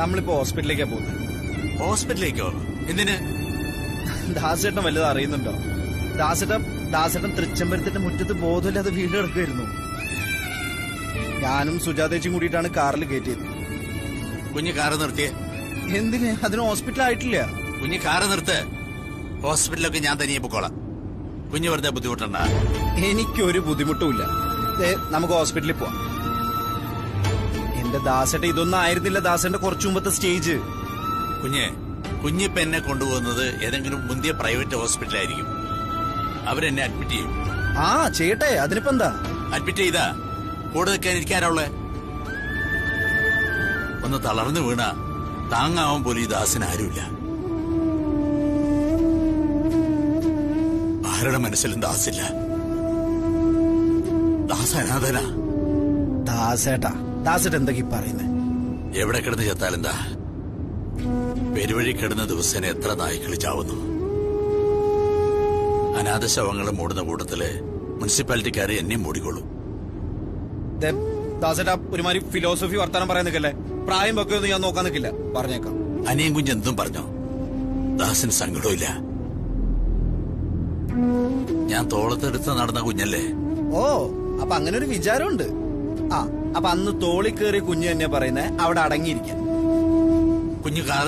നമ്മളിപ്പോ ഹോസ്പിറ്റലിലേക്കാ പോകുന്നത്. ഹോസ്പിറ്റലിലേക്കോ? എന്തിന്? ദാസേട്ടൻ വല്ലതും അറിയുന്നുണ്ടോ? ദാസേട്ടൻ തൃച്ചംബരത്തിന്റെ മുറ്റത്ത് ബോധമില്ലാതെ വീട് കിടക്കുമായിരുന്നു. ഞാനും സുജാതേച്ചും കൂടിയിട്ടാണ് കാറിൽ കയറ്റിയത്. കുഞ്ഞ് കാറ് നിർത്തിയേ. എന്തിന്? അതിന് ഹോസ്പിറ്റൽ ആയിട്ടില്ല. കുഞ്ഞ് കാറ് നിർത്ത്. ഹോസ്പിറ്റലൊക്കെ ഞാൻ തനിയെ പൊക്കോളാം. കുഞ്ഞ് വെറുതെ ബുദ്ധിമുട്ടണ്ട. എനിക്കൊരു ബുദ്ധിമുട്ടുമില്ല. നമുക്ക് ഹോസ്പിറ്റലിൽ പോവാം. എന്റെ ദാസേട്ട ഇതൊന്നും ആയിരുന്നില്ല ദാസേട്ടന്റെ കുറച്ചു മുമ്പത്തെ സ്റ്റേജ്. കുഞ്ഞിപ്പ എന്നെ കൊണ്ടുപോകുന്നത് ഏതെങ്കിലും മുന്തിയ പ്രൈവറ്റ് ഹോസ്പിറ്റലായിരിക്കും. അവരെന്നെ അഡ്മിറ്റ് ചെയ്യും. ആ ചെയ്യട്ടെ, അതിനിപ്പോ എന്താ? അഡ്മിറ്റ് ചെയ്താ കൂടെ നിൽക്കാൻ ഇരിക്കാനുള്ളേ. ഒന്ന് തളർന്നു വീണ താങ്ങാവാൻ പോലും ഈ ദാസിന് ആരുമില്ല. ആരുടെ മനസ്സിലും ദാസില്ല. ദാസ അനാഥനാ. ദാസേട്ട എന്തൊക്കെ പറയുന്നേ? എവിടെ കിടന്ന് ചെത്താലെന്താ? പെരുവഴി കിടന്ന ദിവസേന എത്ര നായ്ക്കൾ ചാവുന്നു. അനാഥ ശവങ്ങൾ മൂടുന്ന കൂട്ടത്തില് മുനിസിപ്പാലിറ്റിക്കാരെ എന്നെ മൂടിക്കൊള്ളു. ദാസേട്ട ഒരുമാതിരി ഫിലോസഫി വർത്താനം പറയാൻ നിൽക്കല്ലേ. പ്രായം ഒക്കെ ഒന്നും ഞാൻ നോക്കാൻ നിൽക്കില്ല, പറഞ്ഞേക്കാം. അനിയൻ കുഞ്ഞ് എന്തും പറഞ്ഞോ, ദാസിന് സങ്കടമില്ല. ഞാൻ തോളത്തെടുത്ത് നടന്ന കുഞ്ഞല്ലേ. ഓ, അപ്പൊ അങ്ങനെ ഒരു വിചാരമുണ്ട്. അപ്പൊ അന്ന് തോളി കയറിയ കുഞ്ഞ് തന്നെ പറയുന്നേ അവിടെ അടങ്ങിയിരിക്കാൻ. കുഞ്ഞു കാറ്